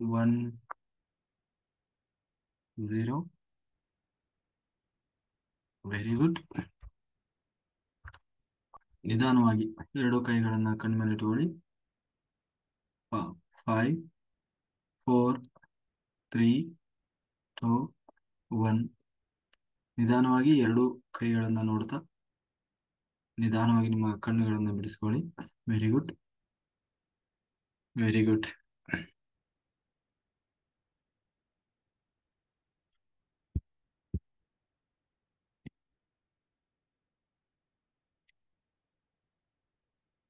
1 0. Very good. ನಿಧಾನವಾಗಿ ಎರಡು ಕೈಗಳನ್ನ ಕಣ್ಮೇಲಿಟ್ಟುಕೊಳ್ಳಿ. 5 4 3 2 1. ನಿಧಾನವಾಗಿ ಎರಡು ಕೈಗಳನ್ನ ನೋಡ್ತಾ ನಿಧಾನವಾಗಿ ನಿಮ್ಮ ಕಣ್ಣುಗಳನ್ನು ಬಿಡಿಸ್ಕೊಳ್ಳಿ. Very good, very good.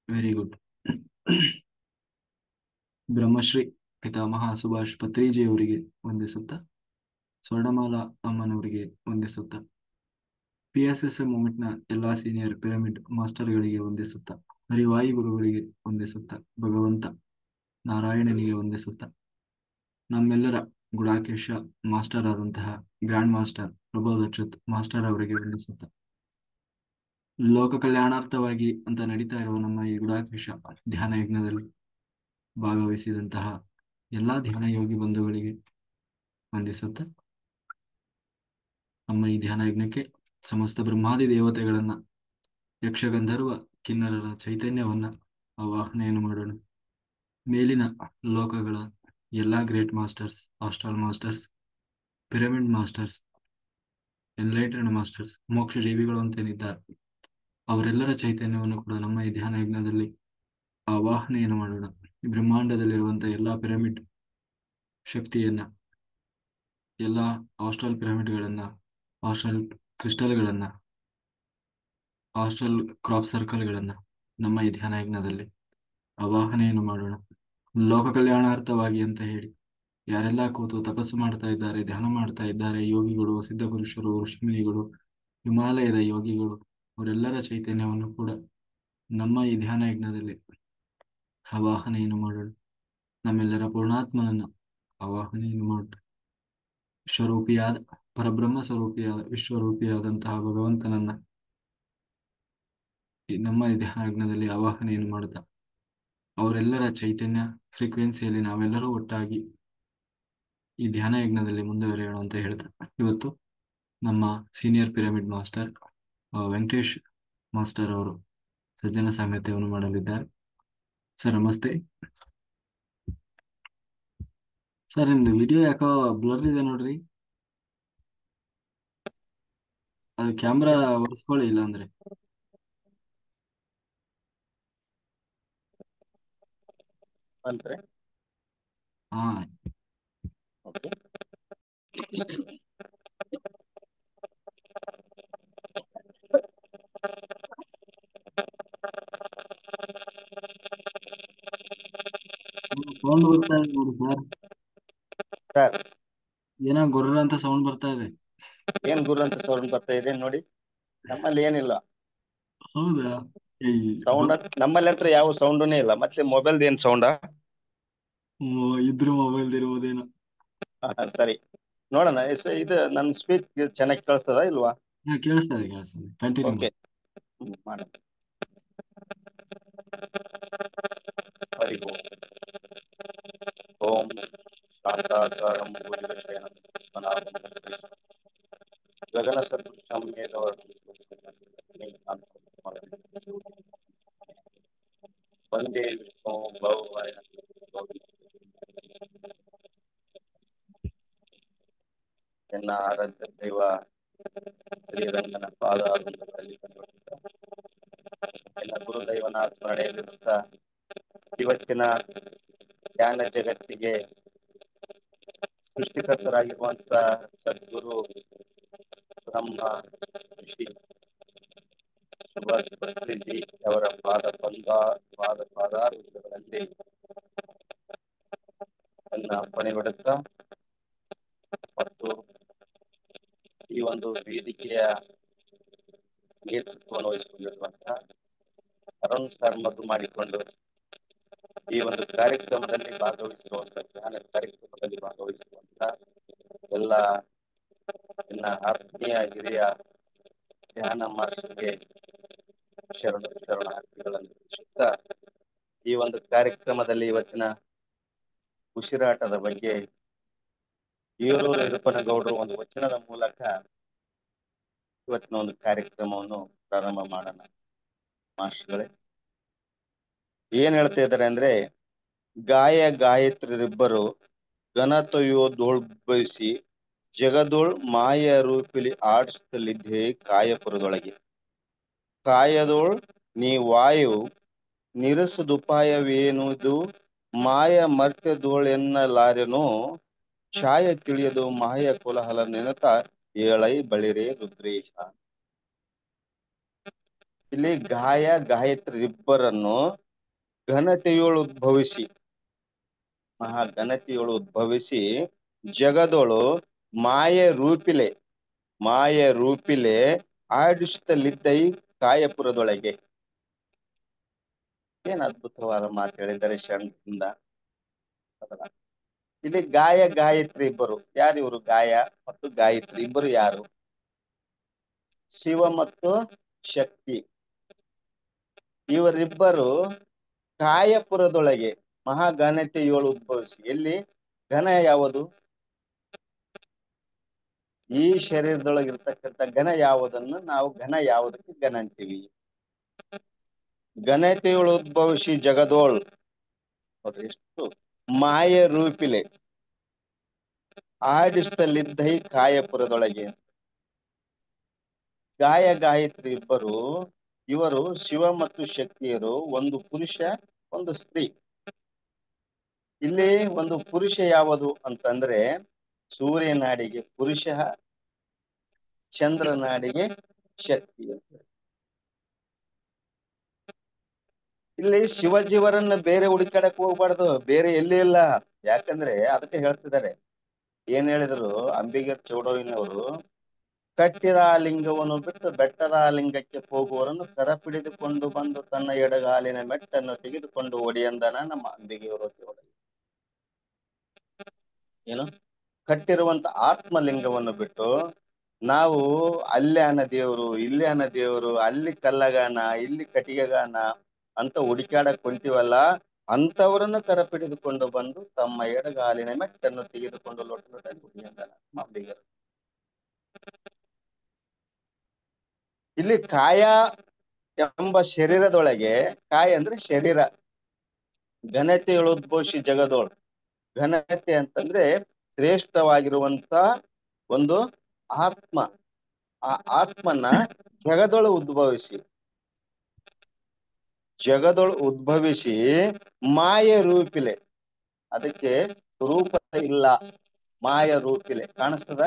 Very good. ಬ್ರಹ್ಮಶ್ರೀ ಪಿತಾಮಹ ಸುಭಾಷ್ ಪತ್ರಿಜಿಯವರಿಗೆ ವಂದಿಸುತ್ತಾ, ಸ್ವರ್ಣಮಾಲಾ ಅಮ್ಮನವರಿಗೆ ವಂದಿಸುತ್ತಾ, PSSM ಮೂವ್ಮೆಂಟ್ನ ಎಲ್ಲಾ ಸೀನಿಯರ್ ಪಿರಮಿಡ್ ಮಾಸ್ಟರ್ಗಳಿಗೆ ವಂದಿಸುತ್ತಾ, ಹರಿವಾಯು ಗುರುಗಳಿಗೆ ವಂದಿಸುತ್ತಾ, ಭಗವಂತ ನಾರಾಯಣನಿಗೆ ವಂದಿಸುತ್ತಾ, ನಮ್ಮೆಲ್ಲರ ಗುಡಾಕೇಶ ಮಾಸ್ಟರ್ ಆದಂತಹ grand master Prabodh Achyuth master ಅವರಿಗೆ ವಂದಿಸುತ್ತಾ, ಲೋಕ ಕಲ್ಯಾಣಾರ್ಥವಾಗಿ ಅಂತ ನಡೀತಾ ಇರುವ ನಮ್ಮ ಈ ಗುಡಾಕೇಶ ಧ್ಯಾನ ಯಜ್ಞದಲ್ಲಿ ಭಾಗವಹಿಸಿದಂತಹ ಎಲ್ಲಾ ಧ್ಯಾನ ಯೋಗಿ ಬಂಧುಗಳಿಗೆ ವಂದಿಸುತ್ತಾ, ನಮ್ಮ ಈ ಧ್ಯಾನ ಯಜ್ಞಕ್ಕೆ ಸಮಸ್ತ ಬ್ರಹ್ಮಾದಿ ದೇವತೆಗಳನ್ನ, ಯಕ್ಷಗಂಧರ್ವ ಕಿನ್ನರರ ಚೈತನ್ಯವನ್ನ ಆವಾಹನೆಯನ್ನು ಮಾಡೋಣ. ಮೇಲಿನ ಲೋಕಗಳ ಎಲ್ಲಾ great masters, astral masters, pyramid masters, enlightened masters, ಮೋಕ್ಷ ಜೀವಿಗಳು ಅಂತೇನಿದ್ದಾರೆ, ಅವರೆಲ್ಲರ ಚೈತನ್ಯವನ್ನು ಕೂಡ ನಮ್ಮ ಈ ಧ್ಯಾನ ಯಜ್ಞದಲ್ಲಿ ಆವಾಹನೆಯನ್ನು ಮಾಡೋಣ. ಈ ಬ್ರಹ್ಮಾಂಡದಲ್ಲಿರುವಂತಹ ಎಲ್ಲಾ ಪಿರಮಿಡ್ ಶಕ್ತಿಯನ್ನ, ಎಲ್ಲಾ ಆಸ್ಟ್ರಲ್ ಪಿರಮಿಡ್ಗಳನ್ನ, ಆಸ್ಟ್ರಲ್ ಕ್ರಿಸ್ಟಲ್ಗಳನ್ನ, ಆಸ್ಟ್ರಲ್ ಕ್ರಾಪ್ ಸರ್ಕಲ್ಗಳನ್ನ ನಮ್ಮ ಈ ಧ್ಯಾನ ಯಜ್ಞದಲ್ಲಿ ಆವಾಹನೆಯನ್ನು ಮಾಡೋಣ. ಲೋಕ ಕಲ್ಯಾಣಾರ್ಥವಾಗಿ ಅಂತ ಹೇಳಿ ಯಾರೆಲ್ಲ ಕೂತು ತಪಸ್ಸು ಮಾಡ್ತಾ ಇದ್ದಾರೆ, ಧ್ಯಾನ ಮಾಡ್ತಾ ಇದ್ದಾರೆ, ಯೋಗಿಗಳು, ಸಿದ್ಧ ಪುರುಷರು, ಋಷಿಮುನಿಗಳು, ಹಿಮಾಲಯದ ಯೋಗಿಗಳು, ಅವರೆಲ್ಲರ ಚೈತನ್ಯವನ್ನು ಕೂಡ ನಮ್ಮ ಈ ಧ್ಯಾನ ಯಜ್ಞದಲ್ಲಿ ಆವಾಹನೆಯನ್ನು ಮಾಡೋಣ. ನಮ್ಮೆಲ್ಲರ ಪೂರ್ಣಾತ್ಮನನ್ನ ಆವಾಹನೆಯನ್ನು ಮಾಡ್ತಾ, ಸ್ವರೂಪಿಯಾದ ಪರಬ್ರಹ್ಮ ಸ್ವರೂಪಿಯಾದ ವಿಶ್ವರೂಪಿಯಾದಂತಹ ಭಗವಂತನನ್ನ ನಮ್ಮ ಈ ಧ್ಯಾನ ಯಜ್ಞದಲ್ಲಿ ಆವಾಹನೆಯನ್ನು ಮಾಡ್ತಾ, ಅವರೆಲ್ಲರ ಚೈತನ್ಯ ಫ್ರೀಕ್ವೆನ್ಸಿಯಲ್ಲಿ ನಾವೆಲ್ಲರೂ ಒಟ್ಟಾಗಿ ಈ ಧ್ಯಾನ ಯಜ್ಞದಲ್ಲಿ ಮುಂದುವರಿಯೋಣ ಅಂತ ಹೇಳ್ತಾ, ಇವತ್ತು ನಮ್ಮ senior pyramid master Venkatesh master ಅವರು ಸಜ್ಜನ ಸಾಂಗತ್ಯವನ್ನು ಮಾಡಲಿದ್ದಾರೆ. ಸರ್ ನಮಸ್ತೆ. ಸರ್ ನಿಮ್ದು ವಿಡಿಯೋ ಯಾಕೋ ಬ್ಲರ್ ಇದೆ ನೋಡ್ರಿ, ಅದು ಕ್ಯಾಮ್ರಾ ಒರೆಸ್ಕೊಳ್ಳಿ ಇಲ್ಲ ಅಂದ್ರೆ. ಅಂದ್ರೆ ಹಾ ಓಕೆ. ಸೌಂಡ್ ಬರ್ತಾ ಇದೆ ನೋಡಿ ಸರ್, ಸರ್ ಏನೋ ಗೊರ್ರ ಅಂತ ಸೌಂಡ್ ಬರ್ತಾ ಇದೆ. ಏನ್ ಗುರು ಅಂತ ಸೌಂಡ್ ಬರ್ತಾ ಇದೆ ನೋಡಿ, ನಮ್ಮಲ್ಲಿ ಏನಿಲ್ಲ ಹೌದಾ? ಈ ಸೌಂಡ್. ನಮ್ಮಲ್ಲಿ ಹತ್ರ ಯಾವ ಸೌಂಡನೇ ಇಲ್ಲ. ಮತ್ತೆ ಮೊಬೈಲ್ ಏನ್ ಸೌಂಡಾ? ಇದ್ರ ಮೊಬೈಲ್ ಇರುವುದೇನೋ. ಸರಿ, ನೋಡೋಣ. ಇದು ನನ್ನ ಸ್ಪೀಚ್ ಚೆನ್ನಾಗಿ ಕೇಳಿಸ್ತದ ಇಲ್ವಾ? ಹಾ ಕೇಳಿಸ್ತದೆ ಕೇಳಿಸ್ತದೆ, ಕಂಟಿನ್ಯೂ ಓಕೆ, ಮಾಡಿ. ಮಾಡೋಣ. ಹರಿ ಓಂ. ಓಂ ಶಾಂತಾಕಾರಂ ಭೂರಿಭೂಷಣಂ ಪದ್ಮನಾಭಂ ಗಗನ ಸದೃಶಂ ಮೇಘವರ್ಣಂ ವಂದೇ ವಿಷ್ಣು ಭವಭಯ ಎನ್ನ ಆರಾಧ್ಯ ದೈವ ಶ್ರೀರಂಗನ ಪಾದಾರವಿಂದಗಳಲ್ಲಿ ಎನ್ನ ಗುರುದೈವನ ಸ್ಮರಣೆಯಲ್ಲಿರುತ್ತಾ ಇವತ್ತಿನ ಧ್ಯಾನ ಜಗತ್ತಿಗೆ ಸೃಷ್ಟಿಕರ್ತರಾಗಿರುವಂತ ಸದ್ಗುರು ಬ್ರಹ್ಮ ಋಷಿ ಸುಭಾಷ್ ಪತ್ರಿಜಿ ಅವರ ಪಾದಾರವಿಂದಗಳಲ್ಲಿ ನನ್ನ ಪಣಿಬಿಡುತ್ತಾ ಮತ್ತು ಈ ಒಂದು ವೇದಿಕೆಯ ನೇತೃತ್ವವನ್ನು ವಹಿಸಿಕೊಂಡಿರುವಂತಹ ಅರುಣ್ ಸರ್ ಮದ್ದು ಮಾಡಿಕೊಂಡು ಈ ಒಂದು ಕಾರ್ಯಕ್ರಮದಲ್ಲಿ ಭಾಗವಹಿಸಿರುವಂತಹ ಧ್ಯಾನ ಕಾರ್ಯಕ್ರಮದಲ್ಲಿ ಭಾಗವಹಿಸಿರುವಂತಹ ಎಲ್ಲ ನನ್ನ ಆತ್ಮೀಯ ಹಿರಿಯ ಧ್ಯಾನ ಮಾಸ್ಟರ್ಗೆ ಶರಣಾರ್ಥಿಗಳನ್ನು ತಿಳಿಸುತ್ತಾ, ಈ ಒಂದು ಕಾರ್ಯಕ್ರಮದಲ್ಲಿ ಇವತ್ತಿನ ಉಸಿರಾಟದ ಬಗ್ಗೆ ಈರೂರು ಯರಪನಗೌಡರು ಒಂದು ವಚನದ ಮೂಲಕ ಇವತ್ತಿನ ಒಂದು ಕಾರ್ಯಕ್ರಮವನ್ನು ಪ್ರಾರಂಭ ಮಾಡೋಣ. ಮಾಸ್ಟರ್ಗಳೇ ಏನ್ ಹೇಳ್ತಾ ಇದ್ದಾರೆ ಅಂದ್ರೆ, ಗಾಯ ಗಾಯತ್ರಿರಿಬ್ಬರು ಘನತೊಯ್ಯೋದೊಳ್ಬಯಿಸಿ ಜಗದೊಳ್ ಮಾಯ ರೂಪಿಲಿ ಆಡಿಸುತ್ತಲಿದ್ದೆ ಕಾಯಪುರದೊಳಗೆ. ಕಾಯದೊಳ್ ನೀ ವಾಯು ನಿರಸದುಪಾಯವೇನುದು ಮಾಯ ಮರ್ತ್ಯದೋಳೆನ್ನಲಾರೆನೋ ಛಾಯ ತಿಳಿಯದು ಮಾಯ ಕೋಲಾಹಲ ನೆನತ ಏಳೈ ಬಳಿರೆ ರುದ್ರೇಶ. ಇಲ್ಲಿ ಗಾಯ ಗಾಯತ್ರಿಬ್ಬರನ್ನು ಘನತೆಯೋಳು ಉದ್ಭವಿಸಿ ಮಹಾ ಘನತೆಯೋಳು ಉದ್ಭವಿಸಿ ಜಗದೊಳು ಮಾಯ ರೂಪಿಲೆ ಆಡಿಸುತ್ತಲಿದ್ದೈ ಕಾಯಪುರದೊಳಗೆ. ಏನ್ ಅದ್ಭುತವಾದ ಮಾತು ಹೇಳಿದ್ದಾರೆ ಶರಣರಿಂದ. ಇಲ್ಲಿ ಗಾಯ ಗಾಯತ್ರಿ ಇಬ್ಬರು ಯಾರು? ಇವರು ಗಾಯ ಮತ್ತು ಗಾಯತ್ರಿ ಇಬ್ಬರು ಯಾರು? ಶಿವ ಮತ್ತು ಶಕ್ತಿ. ಇವರಿಬ್ಬರು ಕಾಯಪುರದೊಳಗೆ ಮಹಾಘನತೆಯೋಳು ಉದ್ಭವಿಸಿ. ಎಲ್ಲಿ ಘನ ಯಾವುದು? ಈ ಶರೀರದೊಳಗಿರ್ತಕ್ಕಂಥ ಘನ ಯಾವುದನ್ನು ನಾವು ಘನ ಯಾವುದಕ್ಕೆ ಘನ ಅಂತೀವಿ? ಘನತೆಯೋಳು ಉದ್ಭವಿಸಿ ಜಗದೋಳ್ ಎಷ್ಟು ಮಾಯ ರೂಪಿಲೆ ಆಡಿಸುತ್ತಲಿದ್ದೈ ಕಾಯಪುರದೊಳಗೆ. ಗಾಯ ಗಾಯತ್ರಿ ಇಬ್ಬರು ಇವರು ಶಿವ ಮತ್ತು ಶಕ್ತಿಯರು, ಒಂದು ಪುರುಷ ಒಂದು ಸ್ತ್ರೀ. ಇಲ್ಲಿ ಒಂದು ಪುರುಷ ಯಾವುದು ಅಂತಂದ್ರೆ ಸೂರ್ಯನಾಡಿಗೆ ಪುರುಷ, ಚಂದ್ರನಾಡಿಗೆ ಶಕ್ತಿ. ಇಲ್ಲಿ ಶಿವಜೀವರನ್ನ ಬೇರೆ ಹುಡುಕಾಡಕ್ ಹೋಗ್ಬಾರ್ದು, ಬೇರೆ ಎಲ್ಲಿ ಇಲ್ಲ. ಯಾಕಂದ್ರೆ ಅದಕ್ಕೆ ಹೇಳ್ತಿದ್ದಾರೆ, ಏನ್ ಹೇಳಿದ್ರು ಅಂಬಿಗರ ಚೌಡಯ್ಯನವರು, ಕಟ್ಟಿದ ಲಿಂಗವನ್ನು ಬಿಟ್ಟು ಬೆಟ್ಟದ ಲಿಂಗಕ್ಕೆ ಹೋಗುವವರನ್ನು ಕರ ಪಿಡಿದುಕೊಂಡು ಬಂದು ತನ್ನ ಎಡಗಾಲಿನ ಮೆಟ್ಟನ್ನು ತೆಗೆದುಕೊಂಡು ಒಡೆಯಂದನ ನಮ್ಮ ಅಂಬಿಗೆಯವರು ಚೌಡಯ್ಯ. ಏನು ಕಟ್ಟಿರುವಂತ ಆತ್ಮಲಿಂಗವನ್ನು ಬಿಟ್ಟು ನಾವು ಅಲ್ಲಿ ಅನ್ನ ದೇವರು, ಇಲ್ಲಿ ಅನ್ನ ದೇವರು, ಅಲ್ಲಿ ಕಲ್ಲಗಾನ, ಇಲ್ಲಿ ಕಟ್ಟಿಗೆಗಾನ ಅಂತ ಹುಡುಕಾಡಕ್ ಕುಂತೀವಲ್ಲ, ಅಂತವರನ್ನು ಕರ ಪಿಡಿದುಕೊಂಡು ಬಂದು ತಮ್ಮ ಎಡಗಾಲಿನ ಮೆಟ್ಟನ್ನು ತೆಗೆದುಕೊಂಡು ಲೊಟ ಲೊಟ ಒಡೆಯಂದನ ನಮ್ಮ ಅಂಬಿಗರು. ಇಲ್ಲಿ ಕಾಯ ಎಂಬ ಶರೀರದೊಳಗೆ, ಕಾಯ ಅಂದ್ರೆ ಶರೀರ, ಘನತೆಯೊಳು ಉದ್ಭವಿಸಿ ಜಗದೋಳು. ಘನತೆ ಅಂತಂದ್ರೆ ಶ್ರೇಷ್ಠವಾಗಿರುವಂತ ಒಂದು ಆತ್ಮ. ಆ ಆತ್ಮನ ಜಗದೊಳು ಉದ್ಭವಿಸಿ ಮಾಯ ರೂಪಿಲೆ, ಅದಕ್ಕೆ ರೂಪ ಇಲ್ಲ, ಮಾಯ ರೂಪಿಲೆ ಕಾಣಿಸ್ತದ.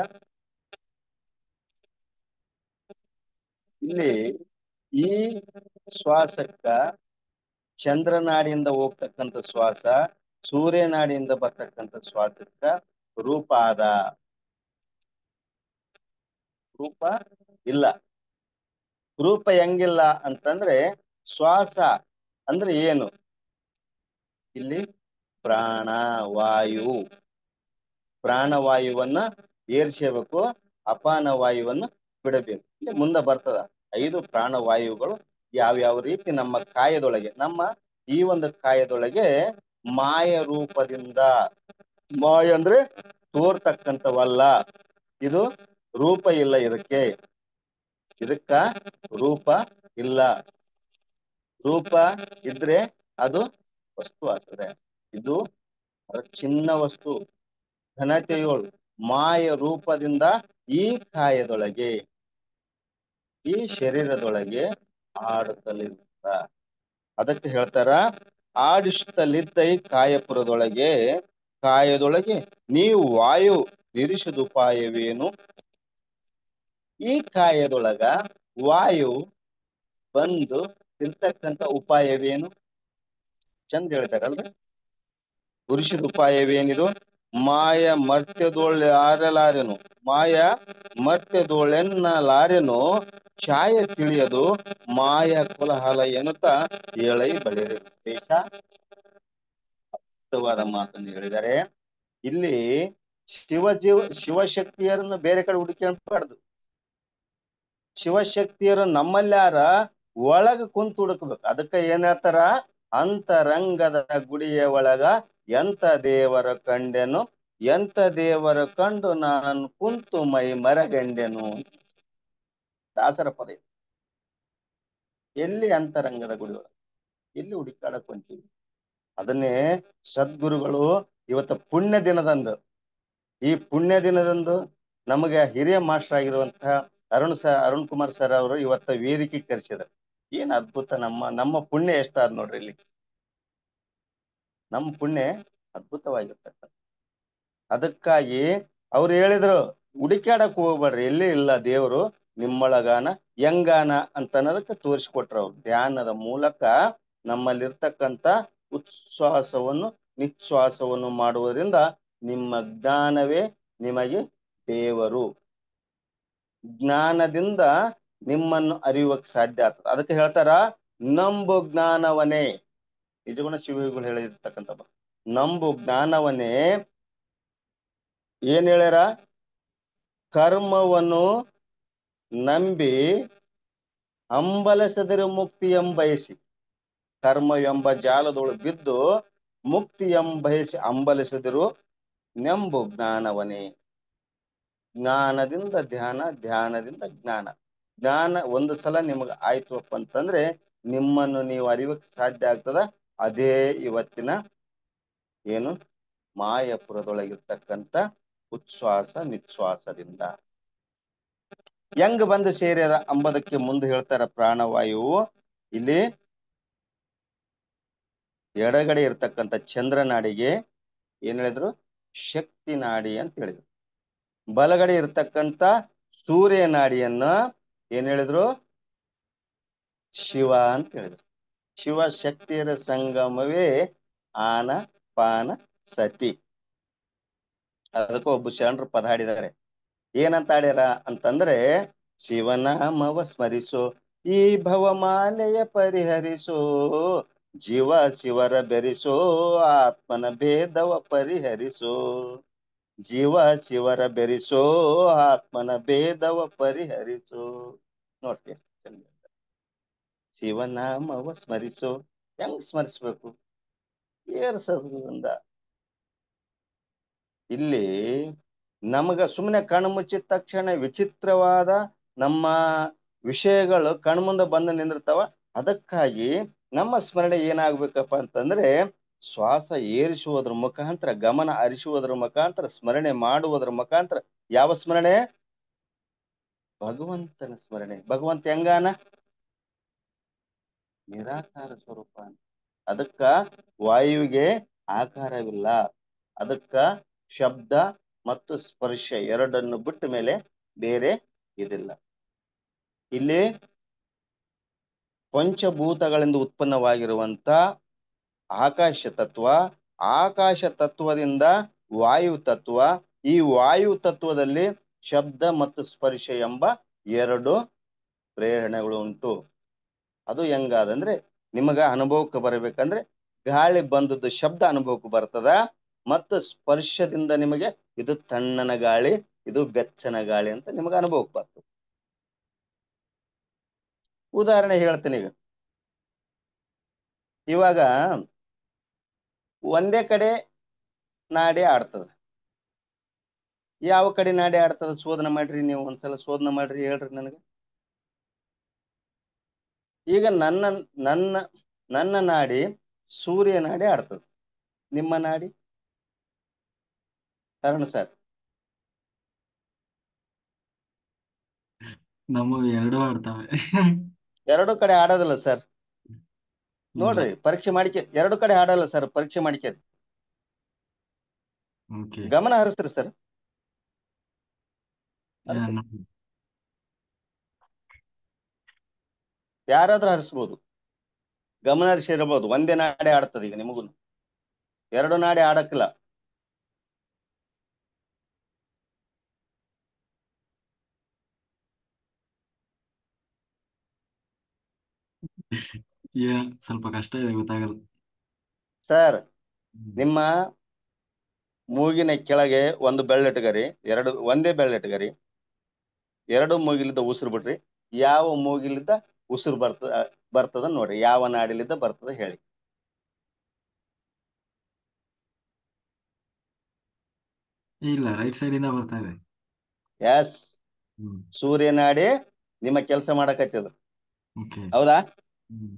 ಇಲ್ಲಿ ಈ ಶ್ವಾಸಕ್ಕ ಚಂದ್ರನಾಡಿಯಿಂದ ಹೋಗ್ತಕ್ಕಂಥ ಶ್ವಾಸ, ಸೂರ್ಯನಾಡಿಯಿಂದ ಬರ್ತಕ್ಕಂಥ ಶ್ವಾಸಕ್ಕ ರೂಪ ಆದ. ರೂಪ ಇಲ್ಲ. ರೂಪ ಹೆಂಗಿಲ್ಲ ಅಂತಂದ್ರೆ, ಶ್ವಾಸ ಅಂದ್ರೆ ಏನು? ಇಲ್ಲಿ ಪ್ರಾಣವಾಯುವನ್ನ ಏರ್ಸಬೇಕು, ಅಪಾನ ವಾಯುವನ್ನ ಬಿಡಬೇಕು. ಇಲ್ಲಿ ಮುಂದೆ ಬರ್ತದ 5 ಪ್ರಾಣವಾಯುಗಳು ಯಾವ್ಯಾವ ರೀತಿ ನಮ್ಮ ಕಾಯದೊಳಗೆ, ನಮ್ಮ ಈ ಒಂದು ಕಾಯದೊಳಗೆ ಮಾಯ ರೂಪದಿಂದ, ಮಾಯ ಅಂದ್ರೆ ತೋರ್ತಕ್ಕಂಥವಲ್ಲ, ಇದು ರೂಪ ಇಲ್ಲ, ಇದಕ್ಕ ರೂಪ ಇಲ್ಲ. ರೂಪ ಇದ್ರೆ ಅದು ವಸ್ತು ಆಗ್ತದೆ. ಇದು ಚಿನ್ನ ವಸ್ತು. ಘನತೆಯೋಳು ಮಾಯ ರೂಪದಿಂದ ಈ ಕಾಯದೊಳಗೆ, ಈ ಶರೀರದೊಳಗೆ ಆಡುತ್ತಲಿದ್ದ. ಅದಕ್ಕೆ ಹೇಳ್ತಾರ, ಆಡಿಸುತ್ತಲಿದ್ದ ಈ ಕಾಯದೊಳಗೆ ನೀವು ವಾಯು ನಿರಿಸುದುಪಾಯವೇನು? ಈ ಕಾಯದೊಳಗ ವಾಯು ಬಂದು ಇರ್ತಕ್ಕಂಥ ಉಪಾಯವೇನು? ಚಂದ ಹೇಳ್ತಾರಲ್ರಿ. ಪುರುಷದ ಉಪಾಯವೇನಿದು? ಮಾಯ ಮರ್ತ್ಯದೋಳಾರಲಾರೆನು, ಮಾಯ ಮರ್ತ್ಯದೋಳೆನ್ನಲಾರೆನು ಛಾಯ ತಿಳಿಯದು ಮಾಯ ಕೋಲಾಹಲ ಎನ್ನುತ್ತ ಏಳೈ ಬಳಿರೆ ರುದ್ರೇಶ. ಅದ್ಭುತವಾದ ಮಾತನ್ನು ಹೇಳಿದ್ದಾರೆ. ಇಲ್ಲಿ ಶಿವಶಕ್ತಿಯರನ್ನು ಬೇರೆ ಕಡೆ ಹುಡುಕಬಾರ್ದು. ಶಿವಶಕ್ತಿಯರು ನಮ್ಮಲ್ಯಾರ ಒಳಗ ಕುಂತು ಹುಡುಕ್ಬೇಕು. ಅದಕ್ಕೆ ಏನ್ ಹೇಳ್ತಾರ, ಅಂತರಂಗದ ಗುಡಿಯ ಒಳಗ ಎಂತ ದೇವರ ಕಂಡೆನು, ಎಂತ ದೇವರ ಕಂಡು ನಾನು ಕುಂತು ಮೈ ಮರಗಂಡೆನು. ದಾಸರ ಪದ ಇದು. ಎಲ್ಲಿ ಅಂತರಂಗದ ಗುಡಿಗಳು, ಎಲ್ಲಿ ಹುಡುಕಾಡಕ್ ಹೊಂತೀವಿ? ಅದನ್ನೇ ಸದ್ಗುರುಗಳು ಇವತ್ತು ಪುಣ್ಯ ದಿನದಂದು, ಈ ಪುಣ್ಯ ದಿನದಂದು ನಮಗೆ ಹಿರಿಯ ಮಾಸ್ಟರ್ ಆಗಿರುವಂತಹ ಅರುಣ್ ಕುಮಾರ್ ಸರ್ ಅವರು ಇವತ್ತ ವೇದಿಕೆ ಕರೆಸಿದ್ರು. ಏನ್ ಅದ್ಭುತ! ನಮ್ಮ ಪುಣ್ಯ ಎಷ್ಟಾದ್ ನೋಡ್ರಿ ಇಲ್ಲಿ. ನಮ್ಮ ಪುಣ್ಯ ಅದ್ಭುತವಾಗಿರ್ತಕ್ಕಂಥ. ಅದಕ್ಕಾಗಿ ಅವ್ರು ಹೇಳಿದ್ರು, ಹುಡುಕ್ಯಾಡಕ್ ಹೋಗ್ಬೇಡ್ರಿ, ಎಲ್ಲಿ ಇಲ್ಲ ದೇವರು, ನಿಮ್ಮೊಳಗಾನ ಹೆಂಗಾನ ಅಂತ ಅನ್ನೋದಕ್ಕೆ ತೋರಿಸ್ಕೊಟ್ರು ಅವ್ರು. ಧ್ಯಾನದ ಮೂಲಕ ನಮ್ಮಲ್ಲಿರ್ತಕ್ಕಂಥ ಉಚ್ಛ್ವಾಸವನ್ನು ನಿಶ್ವಾಸವನ್ನು ಮಾಡುವುದರಿಂದ ನಿಮ್ಮ ಜ್ಞಾನವೇ ನಿಮಗೆ ದೇವರು. ಜ್ಞಾನದಿಂದ ನಿಮ್ಮನ್ನು ಅರಿಯುವಕ್ ಸಾಧ್ಯ ಆಗ್ತದೆ. ಅದಕ್ಕೆ ಹೇಳ್ತಾರ, ನಂಬು ಜ್ಞಾನವನೇ. ನಿಜಗುಣ ಶಿವಯೋಗಿಗಳು ಹೇಳಿರ್ತಕ್ಕಂಥ ನಂಬು ಜ್ಞಾನವನ್ನೇ. ಏನ್ ಹೇಳ್ಯಾರ? ಕರ್ಮವನ್ನು ನಂಬಿ ಹಂಬಲಿಸದಿರು ಮುಕ್ತಿ ಎಂಬಯಸಿ. ಕರ್ಮ ಎಂಬ ಜಾಲದೊಳು ಬಿದ್ದು ಮುಕ್ತಿ ಎಂಬಯಸಿ ಹಂಬಲಿಸದಿರು ನೆಂಬು ಜ್ಞಾನವನೇ. ಜ್ಞಾನದಿಂದ ಧ್ಯಾನ, ಧ್ಯಾನದಿಂದ ಜ್ಞಾನ. ಜ್ಞಾನ ಒಂದು ಸಲ ನಿಮಗೆ ಆಯ್ತುಪ್ಪ ಅಂತಂದ್ರೆ ನಿಮ್ಮನ್ನು ನೀವು ಅರಿಯಕ್ಕೆ ಸಾಧ್ಯ ಆಗ್ತದ. ಅದೇ ಇವತ್ತಿನ ಏನು ಮಾಯಪುರದೊಳಗಿರ್ತಕ್ಕಂಥ ಉಚ್ಛ್ವಾಸ ನಿಶ್ವಾಸದಿಂದ ಹೆಂಗ್ ಬಂದು ಸೇರ್ಯದ ಅಂಬದಕ್ಕೆ ಮುಂದೆ ಹೇಳ್ತಾರ. ಪ್ರಾಣವಾಯುವು ಇಲ್ಲಿ ಎಡಗಡೆ ಇರ್ತಕ್ಕಂಥ ಚಂದ್ರನಾಡಿಗೆ ಏನ್ ಹೇಳಿದ್ರು? ಶಕ್ತಿ ನಾಡಿ ಅಂತ ಹೇಳಿದ್ರು. ಬಲಗಡೆ ಇರ್ತಕ್ಕಂಥ ಸೂರ್ಯ ನಾಡಿಯನ್ನ ಏನ್ ಹೇಳಿದ್ರು? ಶಿವ ಅಂತ ಹೇಳಿದ್ರು. ಶಿವ ಶಕ್ತಿಯರ ಸಂಗಮವೇ ಆನ ಪಾನ ಸತಿ. ಅದಕ್ಕೂ ಒಬ್ಬ ಶರಣರು ಪದ ಹಾಡಿದ್ದಾರೆ. ಏನಂತ ಹಾಡ್ಯಾರ ಅಂತಂದ್ರೆ, ಶಿವನಾಮವ ಸ್ಮರಿಸೋ ಈ ಭವಮಾಲೆಯ ಪರಿಹರಿಸೋ, ಜೀವ ಶಿವರ ಬೆರಿಸೋ ಆತ್ಮನ ಭೇದವ ಪರಿಹರಿಸೋ, ಜೀವ ಶಿವರ ಬೆರಿಸೋ ಆತ್ಮನ ಭೇದವ ಪರಿಹರಿಸೋ. ನೋಡ್ತೀಯ, ಶಿವನಾಮವ ಸ್ಮರಿಸೋ. ಹೆಂಗ್ ಸ್ಮರಿಸ್ಬೇಕು? ಏರ್ಸದ್ರಿಂದ. ಇಲ್ಲಿ ನಮಗ ಸುಮ್ಮನೆ ಕಣ್ಣು ಮುಚ್ಚಿದ ತಕ್ಷಣ ವಿಚಿತ್ರವಾದ ನಮ್ಮ ವಿಷಯಗಳು ಕಣ್ಮುಂದೆ ಬಂದು ನಿಂದಿರ್ತಾವ. ಅದಕ್ಕಾಗಿ ನಮ್ಮ ಸ್ಮರಣೆ ಏನಾಗ್ಬೇಕಪ್ಪ ಅಂತಂದ್ರೆ, ಶ್ವಾಸ ಏರಿಸುವುದ್ರ ಮುಖಾಂತರ, ಗಮನ ಹರಿಸುವುದರ ಮುಖಾಂತರ, ಸ್ಮರಣೆ ಮಾಡುವುದರ ಮುಖಾಂತರ. ಯಾವ ಸ್ಮರಣೆ? ಭಗವಂತನ ಸ್ಮರಣೆ. ಭಗವಂತ ಹೆಂಗಾನ? ನಿರಾಕಾರ ಸ್ವರೂಪ. ಅದಕ್ಕ ವಾಯುವಿಗೆ ಆಕಾರವಿಲ್ಲ. ಅದಕ್ಕ ಶಬ್ದ ಮತ್ತು ಸ್ಪರ್ಶ ಎರಡನ್ನು ಬಿಟ್ಟ ಮೇಲೆ ಬೇರೆ ಇದಿಲ್ಲ. ಇಲ್ಲಿ ಪಂಚಭೂತಗಳಿಂದ ಉತ್ಪನ್ನವಾಗಿರುವಂತ ಆಕಾಶ ತತ್ವ, ಆಕಾಶ ತತ್ವದಿಂದ ವಾಯು ತತ್ವ, ಈ ವಾಯು ತತ್ವದಲ್ಲಿ ಶಬ್ದ ಮತ್ತು ಸ್ಪರ್ಶ ಎಂಬ ಎರಡು ಪ್ರೇರಣೆಗಳು ಉಂಟು. ಅದು ಹೆಂಗಾದಂದ್ರೆ, ನಿಮಗ ಅನುಭವಕ್ಕೆ ಬರಬೇಕಂದ್ರೆ ಗಾಳಿ ಬಂದದ್ದು ಶಬ್ದ ಅನುಭವಕ್ಕೆ ಬರ್ತದ, ಮತ್ತು ಸ್ಪರ್ಶದಿಂದ ನಿಮಗೆ ಇದು ತಣ್ಣನ ಗಾಳಿ, ಇದು ಬೆಚ್ಚನ ಗಾಳಿ ಅಂತ ನಿಮಗೆ ಅನುಭವಕ್ಕೆ ಬರ್ತದೆ. ಉದಾಹರಣೆ ಹೇಳ್ತೀನಿ. ಇವಾಗ ಒಂದೇ ಕಡೆ ನಾಡಿ ಆಡ್ತದ. ಯಾವ ಕಡೆ ನಾಡಿ ಆಡ್ತದ ಶೋಧನೆ ಮಾಡ್ರಿ. ನೀವು ಒಂದ್ಸಲ ಶೋಧನೆ ಮಾಡ್ರಿ, ಹೇಳ್ರಿ ನನಗೆ. ಈಗ ನನ್ನ ನನ್ನ ನನ್ನ ನಾಡಿ ಸೂರ್ಯ ನಾಡಿ ಆಡ್ತದ. ನಿಮ್ಮ ನಾಡಿ ಅರುಣ್ ಸರ್? ನಮಗೆ ಎರಡು ಆಡ್ತವೆ. ಎರಡು ಕಡೆ ಆಡೋದಿಲ್ಲ ಸರ್. ಇಲ್ಲ. ನೋಡ್ರಿ, ಪರೀಕ್ಷೆ ಮಾಡಿಕೆ. ಎರಡು ಕಡೆ ಆಡಲ್ಲ ಸರ್, ಪರೀಕ್ಷೆ ಮಾಡಿಕೆ. ಓಕೆ. ಗಮನ ಹರಿಸ್ರಿ ಸರ್. ಯಾರಾದ್ರೂ ಹರಿಸ್ಬೋದು, ಗಮನ ಹರಿಸಿರಬಹುದು. ಒಂದೇ ನಾಡಿ ಆಡ್ತದೆ. ಈಗ ನಿಮಗೂ ಎರಡು ನಾಡಿ ಆಡಕ್ಕಿಲ್ಲ. ಸ್ವಲ್ಪ ಕಷ್ಟ ಇದೆ, ಗೊತ್ತಾಗಲ್ಲ ಸರ್. ನಿಮ್ಮ ಮೂಗಿನ ಕೆಳಗೆ ಒಂದು ಬೆಳ್ಳಿಟ್ಗರಿ, ಒಂದೇ ಬೆಳ್ಳಿಟ್ಗರಿ. ಎರಡು ಮೂಗಿಲಿದ್ದ ಉಸಿರು ಬಿಡ್ರಿ. ಯಾವ ಮೂಗಿಲಿದ್ದ ಉಸಿರು ಬರ್ತದ ನೋಡ್ರಿ. ಯಾವ ನಾಡಿಲಿದ್ದ ಬರ್ತದ ಹೇಳಿ. ಇಲ್ಲ, ರೈಟ್ ಸೈಡ್ ಇಂದ ಬರ್ತಾ ಇದೆ. ಎಸ್, ಹ್ಮ್. ಸೂರ್ಯನಾಡಿ ನಿಮ್ಮ ಕೆಲಸ ಮಾಡಕತ್ತದ. ಓಕೆ. ಹೌದಾ? ಹ್ಮ್.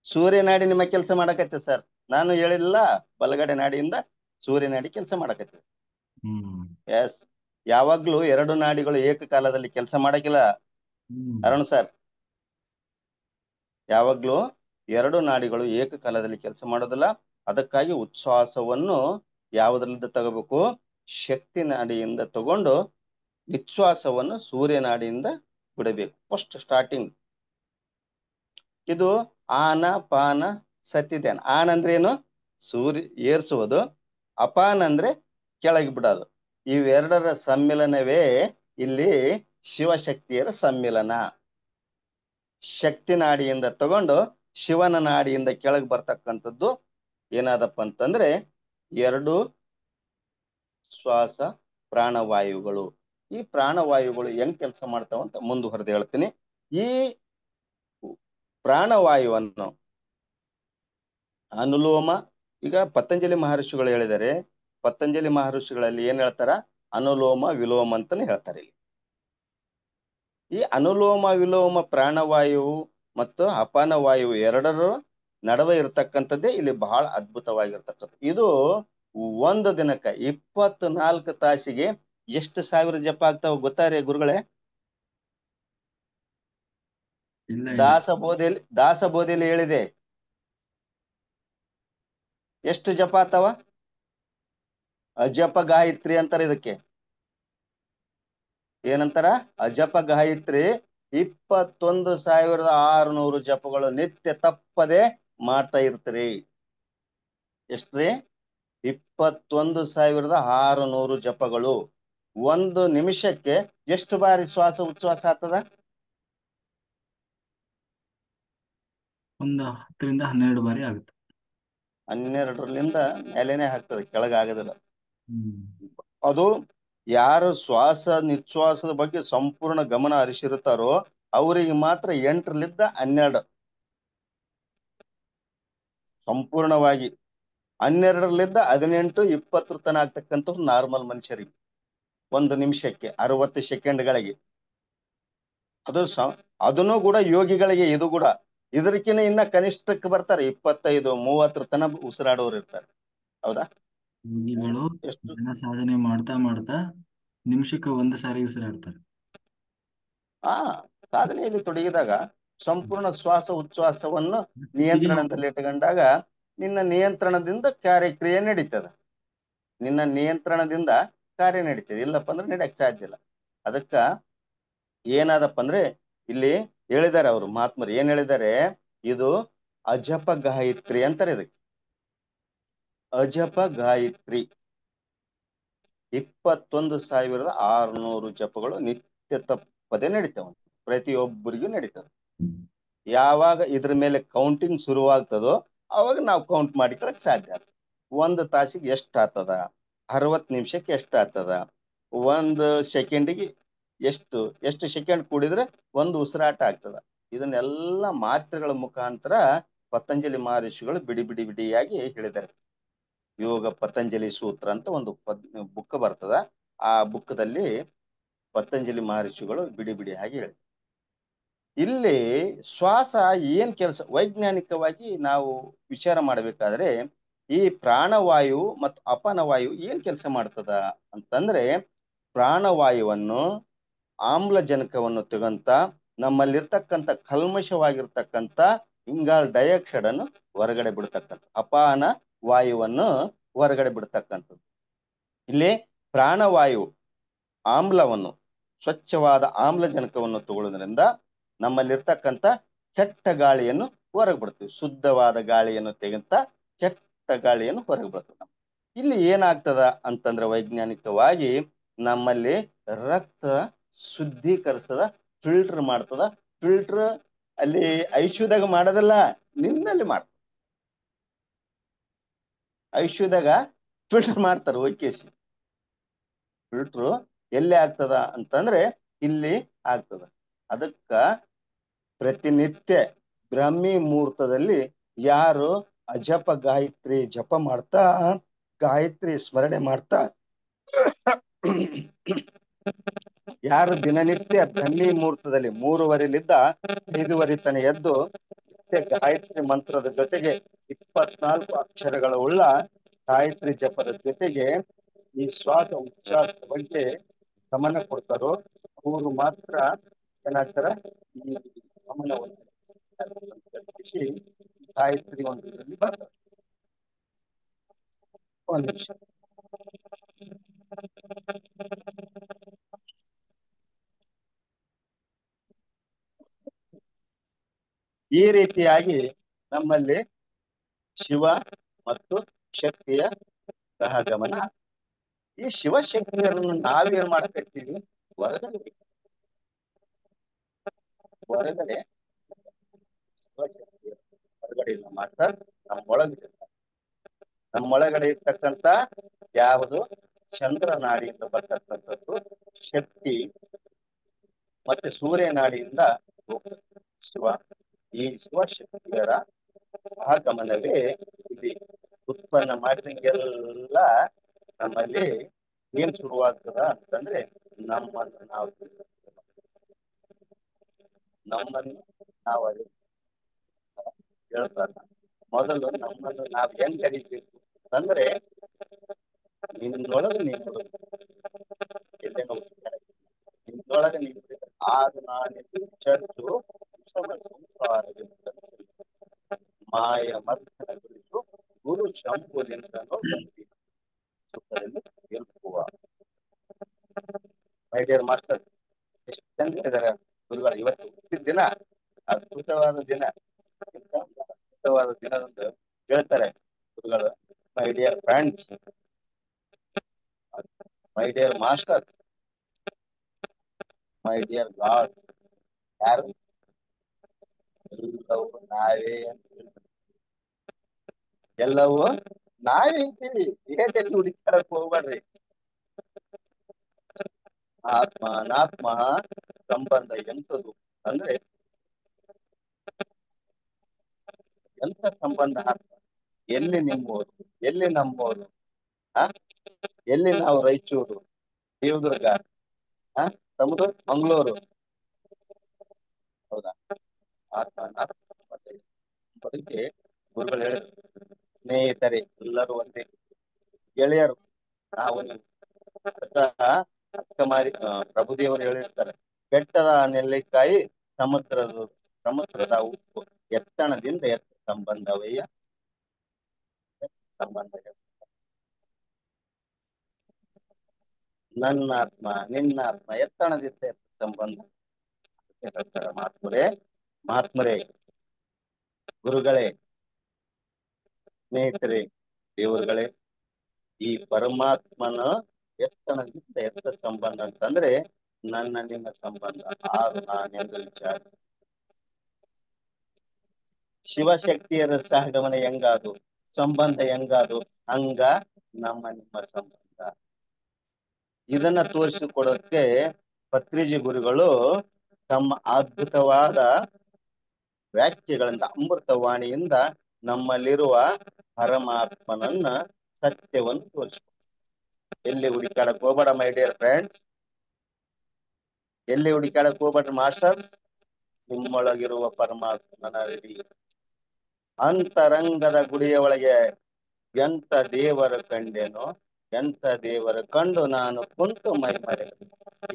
ಸೂರ್ಯನಾಡಿ ನಿಮ್ಮ ಕೆಲಸ ಮಾಡಕತ್ತೆ ಸರ್. ನಾನು ಹೇಳಿಲ್ಲ, ಬಲಗಡೆ ನಾಡಿಯಿಂದ ಸೂರ್ಯನಾಡಿ ಕೆಲಸ ಮಾಡಕತ್ತೆ. ಹ್ಮ್. ಎಸ್, ಯಾವಾಗ್ಲೂ ಎರಡು ನಾಡಿಗಳು ಏಕಕಾಲದಲ್ಲಿ ಕೆಲಸ ಮಾಡಕ್ಕಿಲ್ಲ ಹ್ಮ್. ಅರುಣ್ ಸರ್. ಯಾವಾಗ್ಲೂ ಎರಡು ನಾಡಿಗಳು ಏಕಕಾಲದಲ್ಲಿ ಕೆಲಸ ಮಾಡೋದಿಲ್ಲ. ಅದಕ್ಕಾಗಿ ಉಚ್ಛ್ವಾಸವನ್ನು ಯಾವುದರಿಂದ ತಗೋಬೇಕು? ಶಕ್ತಿ ನಾಡಿಯಿಂದ ತಗೊಂಡು ನಿಶ್ವಾಸವನ್ನು ಸೂರ್ಯನಾಡಿಯಿಂದ ಬಿಡಬೇಕು. ಫಸ್ಟ್ ಸ್ಟಾರ್ಟಿಂಗ್ ಇದು ಆನ ಪಾನ ಸತಿಧ್ಯಾನ. ಆನ್ ಅಂದ್ರೆ ಏನು? ಸೂರ್ಯ ಏರ್ಸುವುದು. ಅಪಾನ್ ಅಂದ್ರೆ ಕೆಳಗೆ ಬಿಡೋದು. ಇವೆರಡರ ಸಮ್ಮಿಲನವೇ ಇಲ್ಲಿ ಶಿವಶಕ್ತಿಯರ ಸಮ್ಮಿಲನ. ಶಕ್ತಿ ನಾಡಿಯಿಂದ ತಗೊಂಡು ಶಿವನ ನಾಡಿಯಿಂದ ಕೆಳಗೆ ಬರ್ತಕ್ಕಂಥದ್ದು ಏನಾದಪ್ಪ ಅಂತಂದ್ರೆ ಎರಡು ಶ್ವಾಸ ಪ್ರಾಣವಾಯುಗಳು. ಈ ಪ್ರಾಣವಾಯುಗಳು ಹೆಂಗ್ ಕೆಲಸ ಮಾಡ್ತಾವಂತ ಮುಂದುವರೆದು ಹೇಳ್ತೀನಿ. ಈ ಪ್ರಾಣವಾಯುವನ್ನು ಅನುಲೋಮ, ಈಗ ಪತಂಜಲಿ ಮಹರ್ಷಿಗಳು ಹೇಳಿದರೆ, ಪತಂಜಲಿ ಮಹರ್ಷಿಗಳಲ್ಲಿ ಏನ್ ಹೇಳ್ತಾರ? ಅನುಲೋಮ ವಿಲೋಮ ಅಂತಾನೆ ಹೇಳ್ತಾರೆ. ಇಲ್ಲಿ ಈ ಅನುಲೋಮ ವಿಲೋಮ ಪ್ರಾಣವಾಯು ಮತ್ತು ಅಪಾನ ವಾಯು ಎರಡರ ನಡುವೆ ಇರತಕ್ಕಂಥದ್ದೇ ಇಲ್ಲಿ ಬಹಳ ಅದ್ಭುತವಾಗಿರ್ತಕ್ಕಂಥ. ಇದು ಒಂದು ದಿನಕ್ಕೆ 24 ತಾಸಿಗೆ ಎಷ್ಟು ಸಾವಿರ ಜಪ ಆಗ್ತಾವ ಗೊತ್ತಾರೆ ಗುರುಗಳೇ? ಇಲ್ಲ ಇಲ್ಲ. ದಾಸಬೋಧೆಯಲ್ಲಿ ಹೇಳಿದೆ. ಎಷ್ಟು ಜಪ ಆಗ್ತಾವ? ಅಜಪ ಗಾಯತ್ರಿ ಅಂತಾರೆ ಇದಕ್ಕೆ. ಏನಂತಾರ? ಅಜಪ ಗಾಯತ್ರಿ. 21,600 ಜಪಗಳು ನಿತ್ಯ ತಪ್ಪದೆ ಮಾಡ್ತಾ ಇರ್ತೀರಿ. ಎಷ್ಟ್ರಿ? 21,600 ಜಪಗಳು. ಒಂದು ನಿಮಿಷಕ್ಕೆ ಎಷ್ಟು ಬಾರಿ ಶ್ವಾಸ ಉಚ್ಛ್ವಾಸ ಆಗ್ತದ? ಒಂದು 10ರಿಂದ 12 ಬಾರಿ ಆಗುತ್ತೆ. 12ರಿಂದ ಮೇಲೇನೆ ಆಗ್ತದೆ, ಕೆಳಗಾಗೋದಿಲ್ಲ. ಹ್ಮ್. ಅದು ಯಾರು ಶ್ವಾಸ ನಿಶ್ವಾಸದ ಬಗ್ಗೆ ಸಂಪೂರ್ಣ ಗಮನ ಹರಿಸಿರುತ್ತಾರೋ ಅವರಿಗೆ ಮಾತ್ರ 8ರಿಂದ 12 ಸಂಪೂರ್ಣವಾಗಿ. 12ರಿಂದ 18, 20 ತನ ಆಗ್ತಕ್ಕಂಥವ್ರು ನಾರ್ಮಲ್ ಮನುಷ್ಯರಿಗೆ. ಒಂದು ನಿಮಿಷಕ್ಕೆ 60 ಸೆಕೆಂಡ್ಗಳಿಗೆ. ಅದನ್ನು ಕೂಡ ಯೋಗಿಗಳಿಗೆ. ಇದು ಕೂಡ ಇದಕ್ಕಿಂತ ಇನ್ನ ಕನಿಷ್ಠಕ್ಕೆ ಬರ್ತಾರೆ. 25, 30 ತನ ಉಸಿರಾಡೋರು ಇರ್ತಾರೆ. ಹೌದಾ? ಯೋಗಿಗಳು ಎಷ್ಟು ಧ್ಯಾನ ಸಾಧನೆ ಮಾಡ್ತಾ ಮಾಡ್ತಾ ನಿಮಿಷಕ್ಕೆ 1 ಸಾರಿ ಉಸಿರಾಡ್ತಾರೆ. ಆ ಸಾಧನೆಯಲ್ಲಿ ತೊಡಗಿದಾಗ ಸಂಪೂರ್ಣ ಶ್ವಾಸ ಉಚ್ಛ್ವಾಸವನ್ನು ಇದೇ ನಿಯಂತ್ರಣದಲ್ಲಿ ಇಟ್ಟುಕೊಂಡಾಗ ನಿನ್ನ ನಿಯಂತ್ರಣದಿಂದ ಕಾರ್ಯಕ್ರಿಯೆ ನಡೀತದ. ನಿನ್ನ ನಿಯಂತ್ರಣದಿಂದ ಕಾರ್ಯ ನಡೀತದೆ. ಇಲ್ಲಪ್ಪ ಅಂದ್ರೆ ನಡಕ್ ಸಾಧ್ಯ ಇಲ್ಲ. ಅದಕ್ಕ ಏನಾದಪ್ಪ ಅಂದ್ರೆ ಇಲ್ಲಿ ಹೇಳಿದ್ದಾರೆ ಅವರು ಮಹಾತ್ಮರು. ಏನ್ ಹೇಳಿದ್ದಾರೆ? ಇದು ಅಜಪ ಗಾಯತ್ರಿ ಅಂತಾರೆ ಇದಕ್ಕೆ. ಅಜಪ ಗಾಯತ್ರಿ 21,600 ಜಪಗಳು ನಿತ್ಯ ತಪ್ಪದೆ ನಡೀತಾವ. ಪ್ರತಿಯೊಬ್ಬರಿಗೂ ನಡೀತದೆ. ಯಾವಾಗ ಇದ್ರ ಮೇಲೆ ಕೌಂಟಿಂಗ್ ಶುರುವಾಗ್ತದೋ ಅವಾಗ ನಾವು ಕೌಂಟ್ ಮಾಡಿಕೊಳ್ಳಕ್ ಸಾಧ್ಯ. ಒಂದು ತಾಸಿಗೆ ಎಷ್ಟು ಆಗ್ತದ? 60 ನಿಮಿಷಕ್ಕೆ ಎಷ್ಟು ಆಗ್ತದ? ಒಂದು ಸೆಕೆಂಡಿಗೆ ಎಷ್ಟು ಸೆಕೆಂಡ್ ಕೂಡಿದ್ರೆ ಒಂದು ಉಸಿರಾಟ ಆಗ್ತದ? ಇದನ್ನೆಲ್ಲ ಮಾತ್ರೆಗಳ ಮುಖಾಂತರ ಪತಂಜಲಿ ಮಹರ್ಷಿಗಳು ಬಿಡಿ ಬಿಡಿ ಬಿಡಿಯಾಗಿ ಹೇಳಿದ್ದಾರೆ. ಯೋಗ ಪತಂಜಲಿ ಸೂತ್ರ ಅಂತ ಒಂದು ಬುಕ್ ಬರ್ತದ. ಆ ಬುಕ್ದಲ್ಲಿ ಪತಂಜಲಿ ಮಹರ್ಷಿಗಳು ಬಿಡಿ ಬಿಡಿ ಹಾಗೆ ಹೇಳಿ. ಇಲ್ಲಿ ಶ್ವಾಸ ಏನ್ ಕೆಲಸ ವೈಜ್ಞಾನಿಕವಾಗಿ ನಾವು ವಿಚಾರ ಮಾಡಬೇಕಾದ್ರೆ ಈ ಪ್ರಾಣವಾಯು ಮತ್ತು ಅಪಾನವಾಯು ಏನ್ ಕೆಲಸ ಮಾಡ್ತದ ಅಂತಂದ್ರೆ, ಪ್ರಾಣವಾಯುವನ್ನು ಆಮ್ಲಜನಕವನ್ನು ತಗೊಂತ ನಮ್ಮಲ್ಲಿರ್ತಕ್ಕಂಥ ಕಲ್ಮಶವಾಗಿರ್ತಕ್ಕಂಥ ಇಂಗಾಲ ಡೈಆಕ್ಸೈಡ್ ಅನ್ನು ಹೊರಗಡೆ ಬಿಡ್ತಕ್ಕಂಥ ಅಪಾನ ವಾಯುವನ್ನು ಹೊರಗಡೆ ಬಿಡ್ತಕ್ಕಂಥದ್ದು. ಇಲ್ಲಿ ಪ್ರಾಣವಾಯು ಆಮ್ಲವನ್ನು, ಸ್ವಚ್ಛವಾದ ಆಮ್ಲಜನಕವನ್ನು ತಗೊಳ್ಳೋದ್ರಿಂದ ನಮ್ಮಲ್ಲಿರ್ತಕ್ಕಂಥ ಕೆಟ್ಟ ಗಾಳಿಯನ್ನು ಹೊರಗೆ ಬಿಡ್ತೀವಿ. ಶುದ್ಧವಾದ ಗಾಳಿಯನ್ನು ತೆಗೆಂತ ಕೆಟ್ಟ ಗಾಳಿಯನ್ನು ಹೊರಗೆ ಬಿಡ್ತೀವಿ. ಇಲ್ಲಿ ಏನಾಗ್ತದ ಅಂತಂದ್ರೆ ವೈಜ್ಞಾನಿಕವಾಗಿ ನಮ್ಮಲ್ಲಿ ರಕ್ತ ಶುದ್ಧೀಕರಿಸ್ತದ, ಫಿಲ್ಟರ್ ಮಾಡ್ತದ. ಫಿಲ್ಟರ್ ಅಲ್ಲಿ ಐಶ್ಯುದಾಗ ಮಾಡೋದಲ್ಲ, ನಿನ್ನಲ್ಲಿ ಮಾಡ್ತದ. ಐಶ್ಯುದಾಗ ಫಿಲ್ಟರ್ ಮಾಡ್ತಾರೆ. ಓಕೆಸಿ ಫಿಲ್ಟ್ರು ಎಲ್ಲಿ ಆಗ್ತದ ಅಂತಂದ್ರೆ ಇಲ್ಲಿ ಆಗ್ತದ. ಅದಕ್ಕ ಪ್ರತಿನಿತ್ಯ ಬ್ರಾಹ್ಮಿ ಮುಹೂರ್ತದಲ್ಲಿ ಯಾರು ಅಜಪ ಗಾಯತ್ರಿ ಜಪ ಮಾಡ್ತಾ ಗಾಯತ್ರಿ ಸ್ಮರಣೆ ಮಾಡ್ತಾ ಯಾರು ದಿನನಿತ್ಯ ಬ್ರಹ್ಮಿ ಮುಹೂರ್ತದಲ್ಲಿ 3:15 5:15 ತನ ಎದ್ದು ನಿತ್ಯ ಗಾಯತ್ರಿ ಮಂತ್ರದ ಜೊತೆಗೆ 24 ಅಕ್ಷರಗಳ ಉಳ್ಳ ಗಾಯತ್ರಿ ಜಪದ ಜೊತೆಗೆ ಈ ಶ್ವಾಸ ಉಚ್ಛ್ವಾಸ ಬಗ್ಗೆ ಗಮನ ಕೊಡ್ತಾರೋ ಅವರು ಮಾತ್ರ ಏನಾಗ್ತಾರ ಈ ಗಮನವನ್ನು ಕಲ್ಪಿಸಿ ಗಾಯತ್ರಿ ಮಂತ್ರದಲ್ಲಿ ಬರ್ತಾರೆ. ಒಂದ್ ನಿಮಿಷ. ಈ ರೀತಿಯಾಗಿ ನಮ್ಮಲ್ಲಿ ಶಿವ ಮತ್ತು ಶಕ್ತಿಯ ಸಹಗಮನ. ಈ ಶಿವಶಕ್ತಿಯರನ್ನು ನಾವೇನ್ ಮಾಡ್ತಿರ್ತೀವಿ, ಹೊರಗಡೆ ಹೊರಗಡೆ ಶಿವಶಕ್ತಿಯ ಹೊರಗಡೆ ಇಲ್ಲ ಮಾತ್ರ ನಮ್ಮೊಳಗೆ. ನಮ್ಮೊಳಗಡೆ ಇರ್ತಕ್ಕಂಥ ಯಾವುದು ಚಂದ್ರ ನಾಡಿಯಿಂದ ಬರ್ತಕ್ಕಂಥದ್ದು ಶಕ್ತಿ ಮತ್ತೆ ಸೂರ್ಯ ನಾಡಿಯಿಂದ ಶಿವ. ಈ ಶಿವಶಕ್ತಿಯರ ಆಗಮನವೇ ಇಲ್ಲಿ ಉತ್ಪನ್ನ ಮಾಡಿದಂಗೆಲ್ಲ ನಮ್ಮಲ್ಲಿ ಏನ್ ಶುರುವಾಗ್ತದ ಅಂತಂದ್ರೆ ನಮ್ಮನ್ನು ನಾವು ಹೇಳ್ತಾರ. ಮೊದಲು ನಮ್ಮನ್ನು ನಾವು ಹೆಂಗ್ ಕರಿಬೇಕು ಅಂದ್ರೆ ನಿನ್ನೊಳಗೆ ನೀನು ನಿನ್ನೊಳಗೆ ನೀನು ಆಗ ನಾನೆಂದು ಚರ್ಚು ಮಾಯ ಮರ್ಥನಗೊಳಿಸು ಗುರು ಶಂಭುಲಿಂಗನೋ ಗಂಭೀರ ಸುಖದಲ್ಲಿ ಗೆಲ್ಲುವ. ಮೈ ಡಿಯರ್ ಮಾಸ್ಟರ್, ಎಷ್ಟು ಚಂದ ಇದ್ದಾರೆ ಗುರುಗಳು. ಇವತ್ತು ಹುಟ್ಟಿದ ದಿನ ಅದ್ಭುತವಾದ ದಿನ. ಅದ್ಭುತವಾದ ದಿನದಂದು ಹೇಳ್ತಾರೆ ಗುರುಗಳು, my dear friends, my dear master, my dear god. ಯಾರು? ಎಲ್ಲವೂ ನಾವೇ, ಎಲ್ಲವೂ ನಾವೇ ಇದ್ದೀವಿ. ದೇಹದಲ್ಲಿ ಹುಡುಕಾಡಕ್ ಹೋಗ್ಬೇಡ್ರಿ. ಆತ್ಮ ಅನಾತ್ಮ ಸಂಬಂಧ ಎಂತದು ಅಂದ್ರೆ ಎಂತ ಸಂಬಂಧ? ಎಲ್ಲಿ ನಿಮ್ಮೂರು, ಎಲ್ಲಿ ನಮ್ಮೂರು, ಎಲ್ಲಿ ನಾವು ರಾಯಚೂರು, ದೇವದುರ್ಗ, ತಮ್ಮದು ಮಂಗಳೂರು, ಹೌದಾ? ಆತ್ಮ ಅದಕ್ಕೆ ಗುರುಗಳು ಹೇಳಿದ್ರು, ಸ್ನೇಹಿತರೆ ಎಲ್ಲರೂ ಒಂದೇ, ಗೆಳೆಯರು ನಾವು ಪ್ರಭುದೇವರು ಹೇಳಿರ್ತಾರೆ, ಬೆಟ್ಟದ ನೆಲ್ಲಿಕಾಯಿ ಸಮುದ್ರದ ಉಪ್ಪು, ಎತ್ತಣದಿಂದ ಎತ್ತ ಸಂಬಂಧವಯ್ಯ ಸಂಬಂಧ. ನನ್ನ ಆತ್ಮ ನಿನ್ನ ಆತ್ಮ ಎತ್ತಣದಿಂದ ಎತ್ತ ಸಂಬಂಧ ಹೇಳ್ತಾರೆ ಮಹಾತ್ಮರೇ, ಗುರುಗಳೇ, ಸ್ನೇಹಿತರೆ, ದೇವರುಗಳೇ. ಈ ಪರಮಾತ್ಮನ ಎತ್ತಣದಿಂದ ಎತ್ತ ಸಂಬಂಧ ಅಂತಂದ್ರೆ ನನ್ನ ನಿಮ್ಮ ಸಂಬಂಧ. ಆರು ನಾನೆಂದು ವಿಚಾರ. ಶಿವಶಕ್ತಿಯರ ಸಹಗಮನ ಹೆಂಗಾದು, ಸಂಬಂಧ ಹೆಂಗಾದು, ಹಂಗ ನಮ್ಮ ನಿಮ್ಮ ಸಂಬಂಧ. ಇದನ್ನ ತೋರಿಸಿಕೊಡೋಕೆ ಪತ್ರಿಜಿ ಗುರುಗಳು ತಮ್ಮ ಅದ್ಭುತವಾದ ವ್ಯಾಖ್ಯೆಗಳಿಂದ, ಅಮೃತವಾಣಿಯಿಂದ ನಮ್ಮಲ್ಲಿರುವ ಪರಮಾತ್ಮನನ್ನ ಸತ್ಯವನ್ನು ತೋರಿಸ್ತಾರೆ. ಎಲ್ಲಿ ಹುಡುಕಾಡಕ್ ಹೋಗ್ಬೇಡ ಮೈ ಡಿಯರ್ ಫ್ರೆಂಡ್ಸ್, ಎಲ್ಲಿ ಹುಡುಕಾಡಕ್ ಹೋಗ್ಬೇಡ್ರಿ ಮಾಸ್ಟರ್ಸ್. ನಿಮ್ಮೊಳಗಿರುವ ಪರಮಾತ್ಮನ ಅಂತರಂಗದ ಗುಡಿಯ ಒಳಗೆ ಎಂತ ದೇವರ ಕಂಡೇನೋ, ಎಂತ ದೇವರ ಕಂಡು ನಾನು ಕುಂತು ಮೈ ಮರೆತು.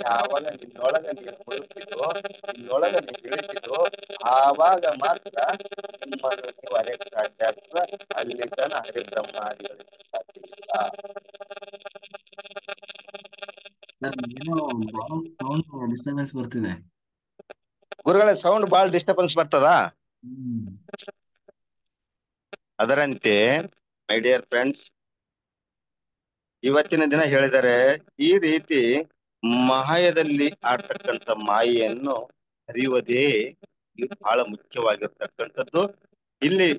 ಯಾವಾಗ ನಿನ್ನೊಳಗ ನೀನು ಮುಳುಗ್ತಿದೋ, ನಿನ್ನೊಳಗ ನೀನು ಇಳಿತಿದೋ, ಆವಾಗ ಮಾತ್ರ ನಿಮ್ಮನ್ನು ನೀವು ಅರೆಕ್ ಸಾಧ್ಯ ಆಗ್ತದ. ಅಲ್ಲಿ ತನ ಹರಿಬ್ರಹ್ಮಾದಿಗಳಿಗೆ ಸಾಧ್ಯ ಇಲ್ಲ. ಏನೋ ಬಹಳ ಸೌಂಡ್ ಡಿಸ್ಟರ್ಬೆನ್ಸ್ ಬರ್ತಿದೆ. ಗುರುಗಳ ಸೌಂಡ್ ಬಹಳ ಡಿಸ್ಟರ್ಬೆನ್ಸ್ ಬರ್ತದ. ಅದರಂತೆ ಮೈ ಡಿಯರ್ ಫ್ರೆಂಡ್ಸ್, ಇವತ್ತಿನ ದಿನ ಹೇಳಿದರೆ ಈ ರೀತಿ ಮಾಯದಲ್ಲಿ ಆಡ್ತಕ್ಕಂಥ ಮಾಯೆಯನ್ನು ಅರಿಯುವುದೇ ಇದು ಬಹಳ ಮುಖ್ಯವಾಗಿರ್ತಕ್ಕಂಥದ್ದು. ಇಲ್ಲಿ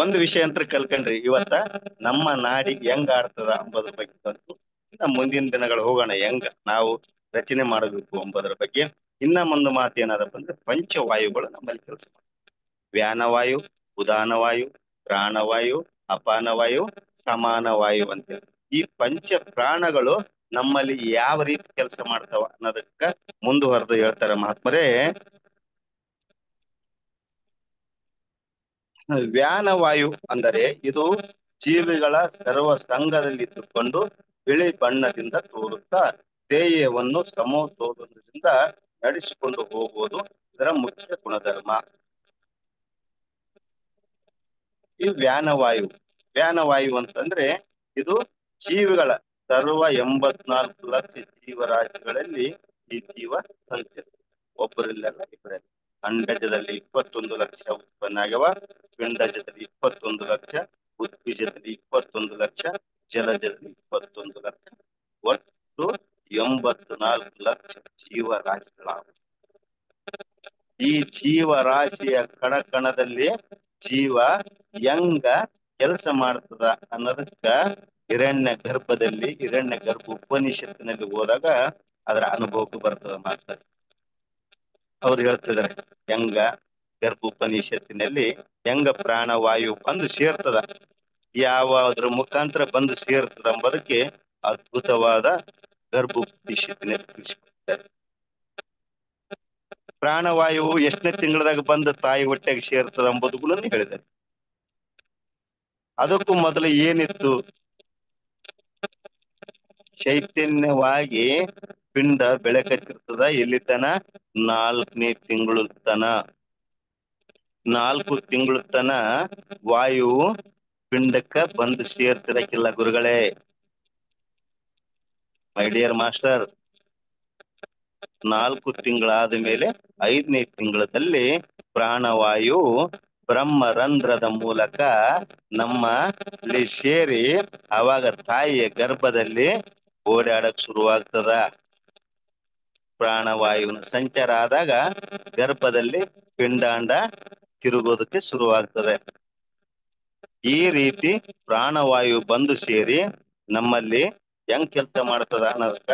ಒಂದು ವಿಷಯ ಅಂತ ಕಲ್ಕೊಂಡ್ರಿ, ಇವತ್ತ ನಮ್ಮ ನಾಡಿಗೆ ಹೆಂಗ್ ಆಡ್ತದ ಅಂಬೋದ್ರ ಬಗ್ಗೆ ಇನ್ನ ಮುಂದಿನ ದಿನಗಳು ಹೋಗೋಣ, ಹೆಂಗ ನಾವು ರಚನೆ ಮಾಡಬೇಕು ಎಂಬುದರ ಬಗ್ಗೆ. ಇನ್ನ ಒಂದು ಮಾತು ಏನಾದಪ್ಪ ಅಂದ್ರೆ, ಪಂಚವಾಯುಗಳು ನಮ್ಮಲ್ಲಿ ಕೆಲಸ ಮಾಡ್ತವೆ. ವ್ಯಾನವಾಯು, ಉದಾನವಾಯು, ಪ್ರಾಣವಾಯು, ಅಪಾನವಾಯು, ಸಮಾನವಾಯು ಅಂತ. ಈ ಪಂಚ ಪ್ರಾಣಗಳು ನಮ್ಮಲ್ಲಿ ಯಾವ ರೀತಿ ಕೆಲಸ ಮಾಡ್ತಾವ ಅನ್ನೋದಕ್ಕ ಮುಂದುವರೆದು ಹೇಳ್ತಾರೆ ಮಹಾತ್ಮರೇ. ವ್ಯಾನವಾಯು ಅಂದರೆ ಇದು ಜೀವಿಗಳ ಸರ್ವ ಸಂಘದಲ್ಲಿದ್ದುಕೊಂಡು ಬಿಳಿ ಬಣ್ಣದಿಂದ ತೋರುತ್ತಾ ದೇಹವನ್ನು ಸಮತೋಲನದಿಂದ ನಡೆಸಿಕೊಂಡು ಹೋಗುವುದು ಇದರ ಮುಖ್ಯ ಗುಣಧರ್ಮ. ಈ ವ್ಯಾನವಾಯು ಅಂತಂದ್ರೆ ಇದು ಜೀವಿಗಳ ಸರ್ವ 84 ಲಕ್ಷ ಜೀವರಾಶಿಗಳಲ್ಲಿ ಈ ಜೀವ ಸಂಚರಿಸ, ಒಬ್ಬರಲ್ಲೆಲ್ಲ ಇಬ್ಬರಲ್ಲಿ. ಅಂಡಜದಲ್ಲಿ 21 ಲಕ್ಷ ಉತ್ಪನ್ನ ಆಗ್ಯವ, ಪಿಂಡಜದಲ್ಲಿ 21 ಲಕ್ಷ, ಉದ್ಭಿಜದಲ್ಲಿ 21 ಲಕ್ಷ, ಜಲಜದಲ್ಲಿ 21 ಲಕ್ಷ, ಒಟ್ಟು 84 ಲಕ್ಷ ಜೀವರಾಶಿಗಳಾಗ. ಈ ಜೀವರಾಶಿಯ ಕಣಕಣದಲ್ಲಿ ಜೀವ ಹೆಂಗ ಕೆಲಸ ಮಾಡ್ತದ ಅನ್ನೋದಕ್ಕ ಹಿರಣ್ಯ ಗರ್ಭ ಉಪನಿಷತ್ತಿನಲ್ಲಿ ಹೋದಾಗ ಅದರ ಅನುಭವಕ್ಕೆ ಬರ್ತದ ಮಾತ್ರ. ಅವ್ರು ಹೇಳ್ತಿದಾರೆ ಹೆಂಗ ಗರ್ಭ ಉಪನಿಷತ್ತಿನಲ್ಲಿ ಹೆಂಗ ಪ್ರಾಣವಾಯು ಬಂದು ಸೇರ್ತದ, ಯಾವದ್ರ ಮುಖಾಂತರ ಬಂದು ಸೇರ್ತದ ಎಂಬುದಕ್ಕೆ ಅದ್ಭುತವಾದ ಗರ್ಭ ಉಪನಿಷತ್ತಿನಲ್ಲಿ ತಿಳಿಸಿಕೊಡ್ತಾರೆ. ಪ್ರಾಣವಾಯುವು ಎಷ್ಟನೇ ತಿಂಗಳದಾಗ ಬಂದು ತಾಯಿ ಹೊಟ್ಟೆಗೆ ಸೇರ್ತದ ಎಂಬುದನ್ನು ಹೇಳಿದ್ದಾರೆ. ಅದಕ್ಕೂ ಮೊದಲು ಏನಿತ್ತು? ಚೈತನ್ಯವಾಗಿ ಪಿಂಡ ಬೆಳಕತ್ತಿರ್ತದ. ಎಲ್ಲಿತನ? 4ನೇ ತಿಂಗಳು ತನ. 4 ತಿಂಗಳ ತನ ವಾಯು ಪಿಂಡಕ್ಕ ಬಂದು ಸೇರ್ತಿರಕ್ಕಿಲ್ಲ ಗುರುಗಳೇ, ಮೈ ಡಿಯರ್ ಮಾಸ್ಟರ್. 4 ತಿಂಗಳಾದ ಮೇಲೆ 5ನೇ ತಿಂಗಳಲ್ಲಿ ಪ್ರಾಣವಾಯು ಬ್ರಹ್ಮರಂಧ್ರದ ಮೂಲಕ ನಮ್ಮಲ್ಲಿ ಸೇರಿ ಅವಾಗ ತಾಯಿಯ ಗರ್ಭದಲ್ಲಿ ಓಡಾಡಕ್ ಶುರುವಾಗ್ತದ. ಪ್ರಾಣವಾಯುವಿನ ಸಂಚಾರ ಆದಾಗ ಗರ್ಭದಲ್ಲಿ ಪಿಂಡಾಂಡ ತಿರುಗೋದಕ್ಕೆ ಶುರುವಾಗ್ತದೆ. ಈ ರೀತಿ ಪ್ರಾಣವಾಯು ಬಂದು ಸೇರಿ ನಮ್ಮಲ್ಲಿ ಹೆಂಗ್ ಕೆಲಸ ಮಾಡ್ತದ ಅನ್ನೋದಕ್ಕ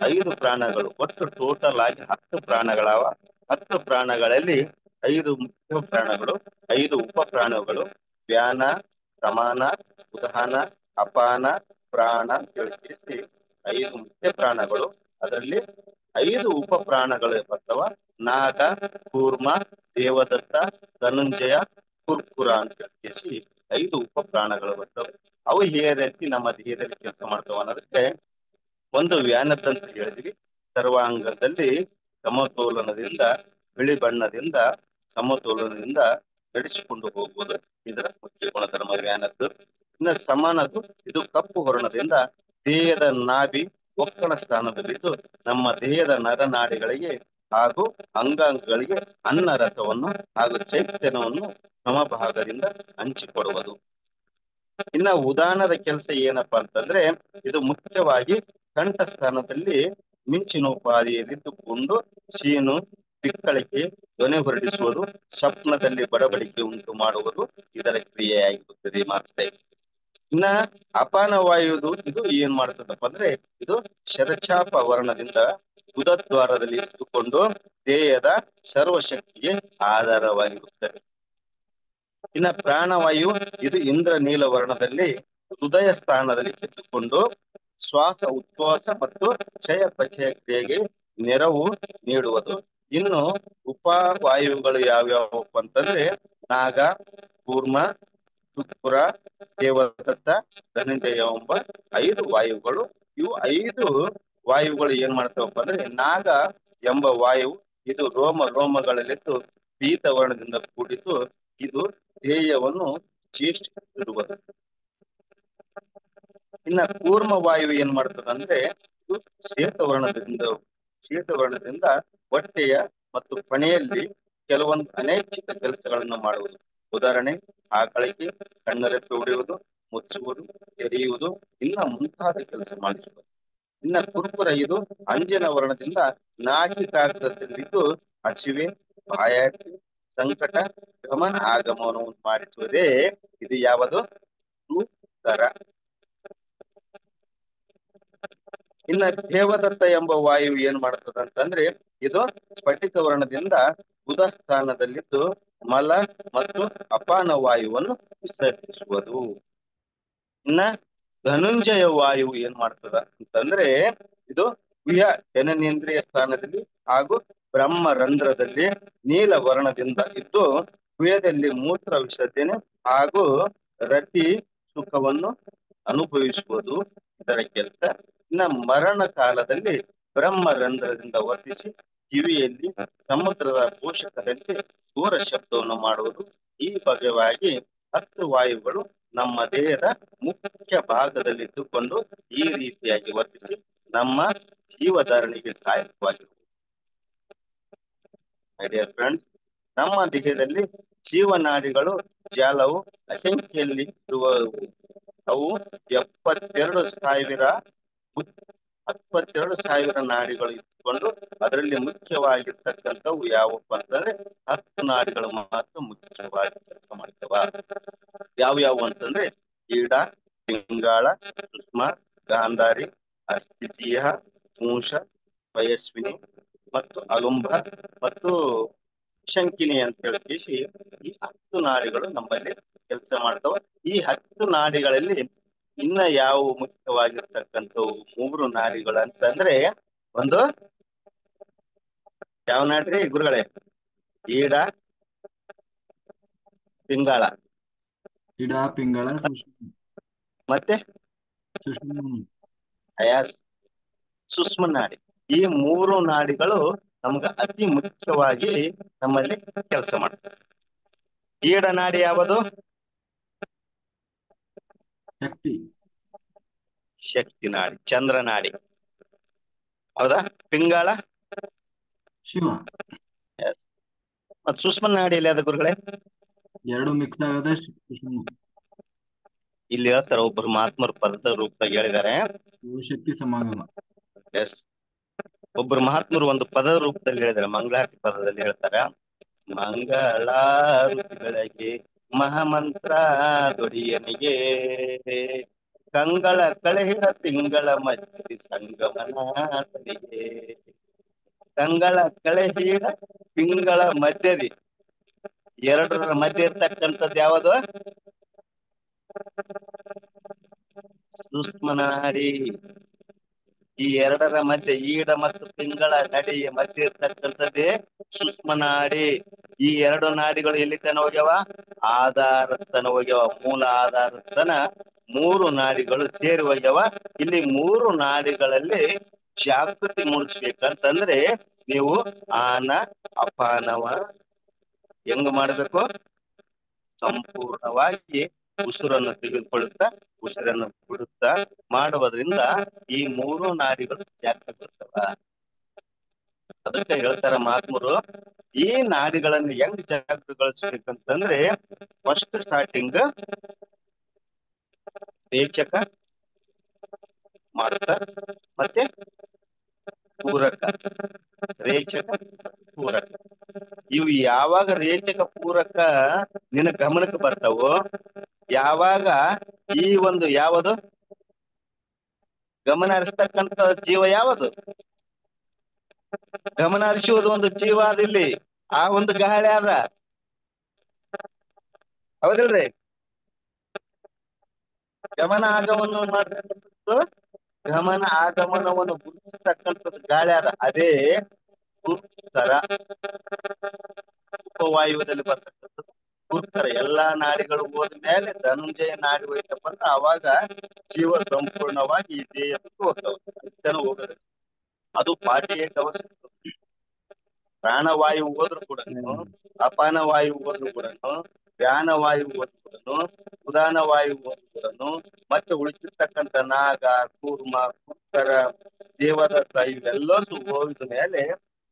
5 ಪ್ರಾಣಗಳು, ಒಟ್ಟು ಟೋಟಲ್ ಆಗಿ 10 ಪ್ರಾಣಗಳವ. 10 ಪ್ರಾಣಗಳಲ್ಲಿ 5 ಮುಖ್ಯ ಪ್ರಾಣಗಳು, 5 ಉಪ ಪ್ರಾಣಗಳು, ವ್ಯಾನ, ಸಮಾನ, ಉದಾನ, ಅಪಾನ, ಪ್ರಾಣ ತಿಳಿಸಿ 5 ಮುಖ್ಯ ಪ್ರಾಣಗಳು. ಅದರಲ್ಲಿ 5 ಉಪ ಪ್ರಾಣಗಳು ಬರ್ತವ. ನಾಗ, ಕೂರ್ಮ, ದೇವದತ್ತ, ಧನುಂಜಯ, ಕುರ್ಕುರ ಅಂತ ಹೇಳಿ 5 ಉಪ ಪ್ರಾಣಗಳು ಬರ್ತವೆ. ಅವು ಹೇಗೆ ನಮ್ಮ ದೇಹದಲ್ಲಿ ಕೆಲಸ ಮಾಡ್ತಾವ ಅನ್ನೋದಕ್ಕೆ ಒಂದು ವ್ಯಾನದಂತ ಹೇಳಿದ್ವಿ. ಸರ್ವಾಂಗದಲ್ಲಿ ಸಮತೋಲನದಿಂದ, ಬಿಳಿ ಬಣ್ಣದಿಂದ ಸಮತೋಲನದಿಂದ ನಡೆಸಿಕೊಂಡು ಹೋಗುವುದು ಇದರ ಮುಖ್ಯ ಗುಣಧರ್ಮ ವ್ಯಾನದ್ದು. ಇನ್ನು ಸಮಾನದ್ದು, ಇದು ಕಪ್ಪು ವರ್ಣದಿಂದ ದೇಹದ ನಾಭಿ ಒಕ್ಕಣ ಸ್ಥಾನದಲ್ಲಿದ್ದು ನಮ್ಮ ದೇಹದ ನರನಾಡಿಗಳಿಗೆ ಹಾಗೂ ಅಂಗಾಂಗಗಳಿಗೆ ಅನ್ನ ರಸವನ್ನು ಹಾಗೂ ಚೈತನ್ಯವನ್ನು ಸಮಭಾಗದಿಂದ ಹಂಚಿಕೊಡುವುದು. ಇನ್ನ ಉದಾನದ ಕೆಲಸ ಏನಪ್ಪಾ ಅಂತಂದ್ರೆ, ಇದು ಮುಖ್ಯವಾಗಿ ಕಂಠ ಸ್ಥಾನದಲ್ಲಿ ಮಿಂಚಿನೋಪಾದಿಯಲ್ಲಿದ್ದುಕೊಂಡು ಸೀನು, ಬಿಕ್ಕಳಿಕೆ, ಧ್ವನಿ ಹೊರಡಿಸುವುದು, ಸ್ವಪ್ನದಲ್ಲಿ ಬಡಬಡಿಕೆ ಉಂಟು ಮಾಡುವುದು ಇದರ ಕ್ರಿಯೆಯಾಗಿರುತ್ತದೆ ಮಾತ್ರ. ಇನ್ನ ಅಪಾನ ವಾಯುವುದು ಇದು ಏನ್ ಮಾಡ್ತದಪ್ಪ ಅಂದ್ರೆ, ಇದು ಶರಚಾಪ ವರ್ಣದಿಂದ ಗುದದ್ವಾರದಲ್ಲಿ ಇಟ್ಟುಕೊಂಡು ದೇಹದ ಸರ್ವಶಕ್ತಿಗೆ ಆಧಾರವಾಗಿರುತ್ತದೆ. ಇನ್ನ ಪ್ರಾಣವಾಯು ಇದು ಇಂದ್ರನೀಲ ವರ್ಣದಲ್ಲಿ ಹೃದಯ ಸ್ಥಾನದಲ್ಲಿ ಇಟ್ಟುಕೊಂಡು ಶ್ವಾಸ ಉಚ್ಛ್ವಾಸ ಮತ್ತು ಚಯಾಪಚಯ ಕ್ರಿಯೆಗೆ ನೆರವು ನೀಡುವುದು. ಇನ್ನು ಉಪವಾಯುಗಳು ಯಾವ್ಯಾವಪ್ಪ ಅಂತಂದ್ರೆ ನಾಗ, ಕೂರ್ಮ, ಶುಕ್ರ, ದೇವದತ್ತ, ಧನಂಜಯ ಎಂಬ 5 ವಾಯುಗಳು. ಇವು 5 ವಾಯುಗಳು ಏನ್ ಮಾಡ್ತಾವಪ್ಪ ಅಂದ್ರೆ, ನಾಗ ಎಂಬ ವಾಯು ಇದು ರೋಮಗಳಲ್ಲಿದ್ದು ಪೀತವರ್ಣದಿಂದ ಕೂಡಿದ್ದು ಇದು ದೇಹವನ್ನು ಚೇಷ್ಟಿಸುವುದು. ಇನ್ನ ಕೂರ್ಮ ವಾಯು ಏನ್ ಮಾಡ್ತದ ಅಂದ್ರೆ, ಇದು ಶ್ವೇತವರ್ಣದಿಂದ ಹೊಟ್ಟೆಯ ಮತ್ತು ಪಣೆಯಲ್ಲಿ ಕೆಲವೊಂದು ಅನೈಚ್ಛಿಕ ಕೆಲಸಗಳನ್ನು ಮಾಡುವುದು. ಉದಾಹರಣೆ, ಆಕಳಿಕೆ, ಕಣ್ಣರೆಪ್ಪೆ ಹೊಡೆಯುವುದು, ಮುಚ್ಚುವುದು, ತೆರೆಯುವುದು, ಇನ್ನ ಮುಂತಾದ ಕೆಲಸ ಮಾಡಿಸುವುದು. ಇನ್ನ ಕುರ್ಕುರ ಇದು ಅಂಜನ ವರ್ಣದಿಂದ ನಾಚಿಕಾಗ್ರದಲ್ಲಿದ್ದು ಹಸಿವೆ, ಬಾಯಾರಿಕೆ, ಸಂಕಟ, ಗಮನ ಆಗಮನವನ್ನು ಮಾಡಿಸುವುದೇ ಇದು ಯಾವುದು? ಕುರ್ಕರ. ಇನ್ನ ದೇವದತ್ತ ಎಂಬ ವಾಯು ಏನ್ ಮಾಡ್ತದ ಅಂತಂದ್ರೆ, ಇದು ಸ್ಫಟಿಕ ವರ್ಣದಿಂದ ಬುಧ ಸ್ಥಾನದಲ್ಲಿದ್ದು ಮಲ ಮತ್ತು ಅಪಾನ ವಾಯುವನ್ನು ವಿಸರ್ಜಿಸುವುದು. ಇನ್ನ ಧನುಂಜಯ ವಾಯು ಏನ್ ಮಾಡ್ತದ ಅಂತಂದ್ರೆ ಇದು ಗುಹ್ಯ ಜನನೇಂದ್ರಿಯ ಸ್ಥಾನದಲ್ಲಿ ಹಾಗೂ ಬ್ರಹ್ಮರಂಧ್ರದಲ್ಲಿ ನೀಲ ವರ್ಣದಿಂದ ಇದ್ದು ಗುಹ್ಯದಲ್ಲಿ ಮೂತ್ರ ವಿಸರ್ಜನೆ ಹಾಗೂ ರತಿ ಸುಖವನ್ನು ಅನುಭವಿಸುವುದು ಇದರ ಕೆಲಸ. ಇನ್ನ ಮರಣ ಕಾಲದಲ್ಲಿ ಬ್ರಹ್ಮರಂಧ್ರದಿಂದ ವರ್ತಿಸಿ ಕಿವಿಯಲ್ಲಿ ಸಮುದ್ರದ ಪೋಷಕದಂತೆ ಘೋರ ಶಬ್ದವನ್ನು ಮಾಡುವುದು. ಈ ಬಗೆಯಾಗಿ 10 ವಾಯುಗಳು ನಮ್ಮ ದೇಹದ ಮುಖ್ಯ ಭಾಗದಲ್ಲಿ ಇಟ್ಟುಕೊಂಡು ಈ ರೀತಿಯಾಗಿ ವರ್ತಿಸಿ ನಮ್ಮ ಜೀವಧಾರಣೆಗೆ ಸಹಾಯಕವಾಗಿರುವುದು. ಮೈ ಡಿಯರ್ ಫ್ರೆಂಡ್ಸ್, ನಮ್ಮ ದೇಹದಲ್ಲಿ ಜೀವನಾಡಿಗಳು ಜಾಲವು ಅಸಂಖ್ಯೆಯಲ್ಲಿ ಇರುವವು. ಅವು 72,000 ನಾಡಿಗಳು ಇಟ್ಟುಕೊಂಡು ಅದರಲ್ಲಿ ಮುಖ್ಯವಾಗಿರ್ತಕ್ಕಂಥವು ಯಾವಪ್ಪ ಅಂತಂದ್ರೆ 10 ನಾಡಿಗಳು ಮಾತ್ರ ಮುಖ್ಯವಾಗಿ ಕೆಲಸ ಮಾಡ್ತವ. ಯಾವ್ಯಾವು ಅಂತಂದ್ರೆ ಈಡ, ಪಿಂಗಾಳ, ಸುಷ್ಮ, ಗಾಂಧಾರಿ, ಅಸ್ಥಿತೀಯ, ಮೂಷ, ಪಯಸ್ವಿನಿ ಮತ್ತು ಅಲುಂಬ ಮತ್ತು ಶಂಕಿನಿ ಅಂತ ಹೇಳಿ ಈ 10 ನಾಡಿಗಳು ನಮ್ಮಲ್ಲಿ ಕೆಲಸ ಮಾಡ್ತವ. ಈ 10 ನಾಡಿಗಳಲ್ಲಿ ಇನ್ನ ಯಾವ ಮುಖ್ಯವಾಗಿರ್ತಕ್ಕಂಥವು 3 ನಾಡಿಗಳು ಅಂತಂದ್ರೆ ಒಂದು ಯಾವ ನಾಡ್ರಿ ಗುರುಗಳೇ? ಈಡ, ಪಿಂಗಾಳ, ಇಡ, ಪಿಂಗಳ, ಮತ್ತೆ ಸುಷುಮ್ನ. ಅಯಾಸ್, ಸುಷ್ಮ ನಾಡಿ. ಈ 3 ನಾಡಿಗಳು ನಮ್ಗೆ ಅತಿ ಮುಖ್ಯವಾಗಿ ನಮ್ಮಲ್ಲಿ ಕೆಲಸ ಮಾಡ್ತವೆ. ಈಡ ನಾಡಿ ಯಾವುದು? ಶಕ್ತಿ. ಶಕ್ತಿ ನಾಡಿ, ಚಂದ್ರ ನಾಡಿ. ಹೌದಾ? ಪಿಂಗಾಳ ಶಿವ. ಎಸ್. ಮತ್ ಸುಷ್ಮ ನಾಡಿ ಎಲ್ಲಿ ಅದ ಗುರುಗಳೇ? ಎರಡು ಮಿಕ್ಸ್ ಆಗದ ಸುಷುಮ್ನ. ಇಲ್ಲಿ ಹೇಳ್ತಾರೆ, ಒಬ್ಬರು ಮಹಾತ್ಮರು ಪದದ ರೂಪದಾಗ ಹೇಳಿದ್ದಾರೆ. ಶಕ್ತಿ ಸಮಾಗಮ. ಎಸ್. ಒಬ್ಬರು ಮಹಾತ್ಮರು ಒಂದು ಪದದ ರೂಪದಲ್ಲಿ ಹೇಳಿದ್ದಾರೆ, ಮಂಗಳಾರತಿ ಪದದಲ್ಲಿ ಹೇಳ್ತಾರೆ, ಮಂಗಳಾರತಿಗಳಿಗೆ ಮಹಾಮಂತ್ರ ದೊಡಿಯನಿಗೆ ಕಂಗಳ ಕಳೆಹಿಡ ತಿಂಗಳ ಮಧ್ಯೆ ಸಂಗಮನಾಥನಿಗೆ. ಕಂಗಳ ಕಳೆಹಿಡ ತಿಂಗಳ ಮಧ್ಯದಿ, ಎರಡರ ಮಧ್ಯೆ ಇರ್ತಕ್ಕಂಥದ್ದು ಯಾವುದು? ಸುಷ್ಮನಾಡಿ. ಈ ಎರಡರ ಮಧ್ಯೆ ಈಡ ಮತ್ತು ಪಿಂಗಳ ನಡಿಯ ಮಧ್ಯೆ ಇರ್ತಕ್ಕಂಥದ್ದೇ ಸುಷ್ಮನಾಡಿ. ಈ 2 ನಾಡಿಗಳು ಎಲ್ಲಿ ತನ ಹೋಗ್ಯಾವ? ಆಧಾರ ತನ ಹೋಗ್ಯಾವ. ಮೂಲ ಆಧಾರ ತನ 3 ನಾಡಿಗಳು ಸೇರಿ ಹೋಗ್ಯಾವ. ಇಲ್ಲಿ 3 ನಾಡಿಗಳಲ್ಲಿ ಜಾಗೃತಿ ಮೂಡಿಸ್ಬೇಕಂತಂದ್ರೆ ನೀವು ಆನ ಅಪಾನವ ಹೆಂಗ್ ಮಾಡ್ಬೇಕು? ಸಂಪೂರ್ಣವಾಗಿ ಉಸಿರನ್ನು ತೆಗೆದುಕೊಳ್ಳುತ್ತಾ ಉಸಿರನ್ನು ಬಿಡುತ್ತಾ ಮಾಡುವುದರಿಂದ ಈ 3 ನಾಡಿಗಳು ಜಾಗೃತಗೊಳ್ತವ. ಅದಕ್ಕೆ ಹೇಳ್ತಾರ ಮಹಾತ್ಮರು, ಈ ನಾಡಿಗಳನ್ನು ಹೆಂಗ್ ಜಾಗೃತಗೊಳಿಸ್ಬೇಕಂತಂದ್ರೆ ಫಸ್ಟ್ ಸ್ಟಾರ್ಟಿಂಗ್ ರೇಚಕ, ಮಾರುತ ಮತ್ತೆ ಪೂರಕ. ರೇಚಕ, ಪೂರಕ. ಇವು ಯಾವಾಗ ರೇಚಕ ಪೂರಕ ನಿನ್ನ ಗಮನಕ್ಕೆ ಬರ್ತಾವೋ, ಯಾವಾಗ ಈ ಒಂದು ಯಾವುದು ಗಮನ ಹರಿಸ್ತಕ್ಕಂಥ ಜೀವ ಯಾವುದು? ಗಮನ ಹರಿಸುವುದು ಒಂದು ಜೀವ ಅದ. ಇಲ್ಲಿ ಆ ಒಂದು ಗಾಳಿ ಅದ, ಹೌದಿಲ್ರಿ? ಗಮನ ಆಗಮನವನ್ನು ಮಾಡ್ತಕ್ಕಂಥದ್ದು, ಗಮನ ಆಗಮನವನ್ನು ಗುರುತಿಸ್ತಕ್ಕಂಥದ್ದು ಗಾಳಿ ಅದ. ಅದೇ ಗುರುತರ ಉಪವಾಯುದಲ್ಲಿ ಬರ್ತಕ್ಕಂಥದ್ದು ಗುರುತರ. ಎಲ್ಲಾ ನಾಡಿಗಳು ಹೋದ್ಮೇಲೆ ಧನುಂಜಯ ನಾಡಿ ಹೋಯ್ತಪ್ಪ ಅಂತ ಅವಾಗ ಜೀವ ಸಂಪೂರ್ಣವಾಗಿ ಈ ದೇಹ ಬಿಟ್ಟು ಹೋಗ್ತವೆ. ಅದು 48 ಅವರ್ಸ್. ಪ್ರಾಣವಾಯು ಹೋದ್ರು ಕೂಡ, ಅಪಾನ ವಾಯು ಹೋದ್ರು ಕೂಡ, ವ್ಯಾನ ವಾಯು ಹೋದ್ರು ಕೂಡ, ಉದಾನ ವಾಯು ಹೋದ್ರು ಕೂಡ, ಮತ್ತೆ ಉಳಿಸಿರ್ತಕ್ಕಂಥ ನಾಗ, ಕೂರ್ಮ, ಕುಕ್ಕರ, ದೇವದತ್ತ ಇವೆಲ್ಲರೂ ಹೋಗಿದ ಮೇಲೆ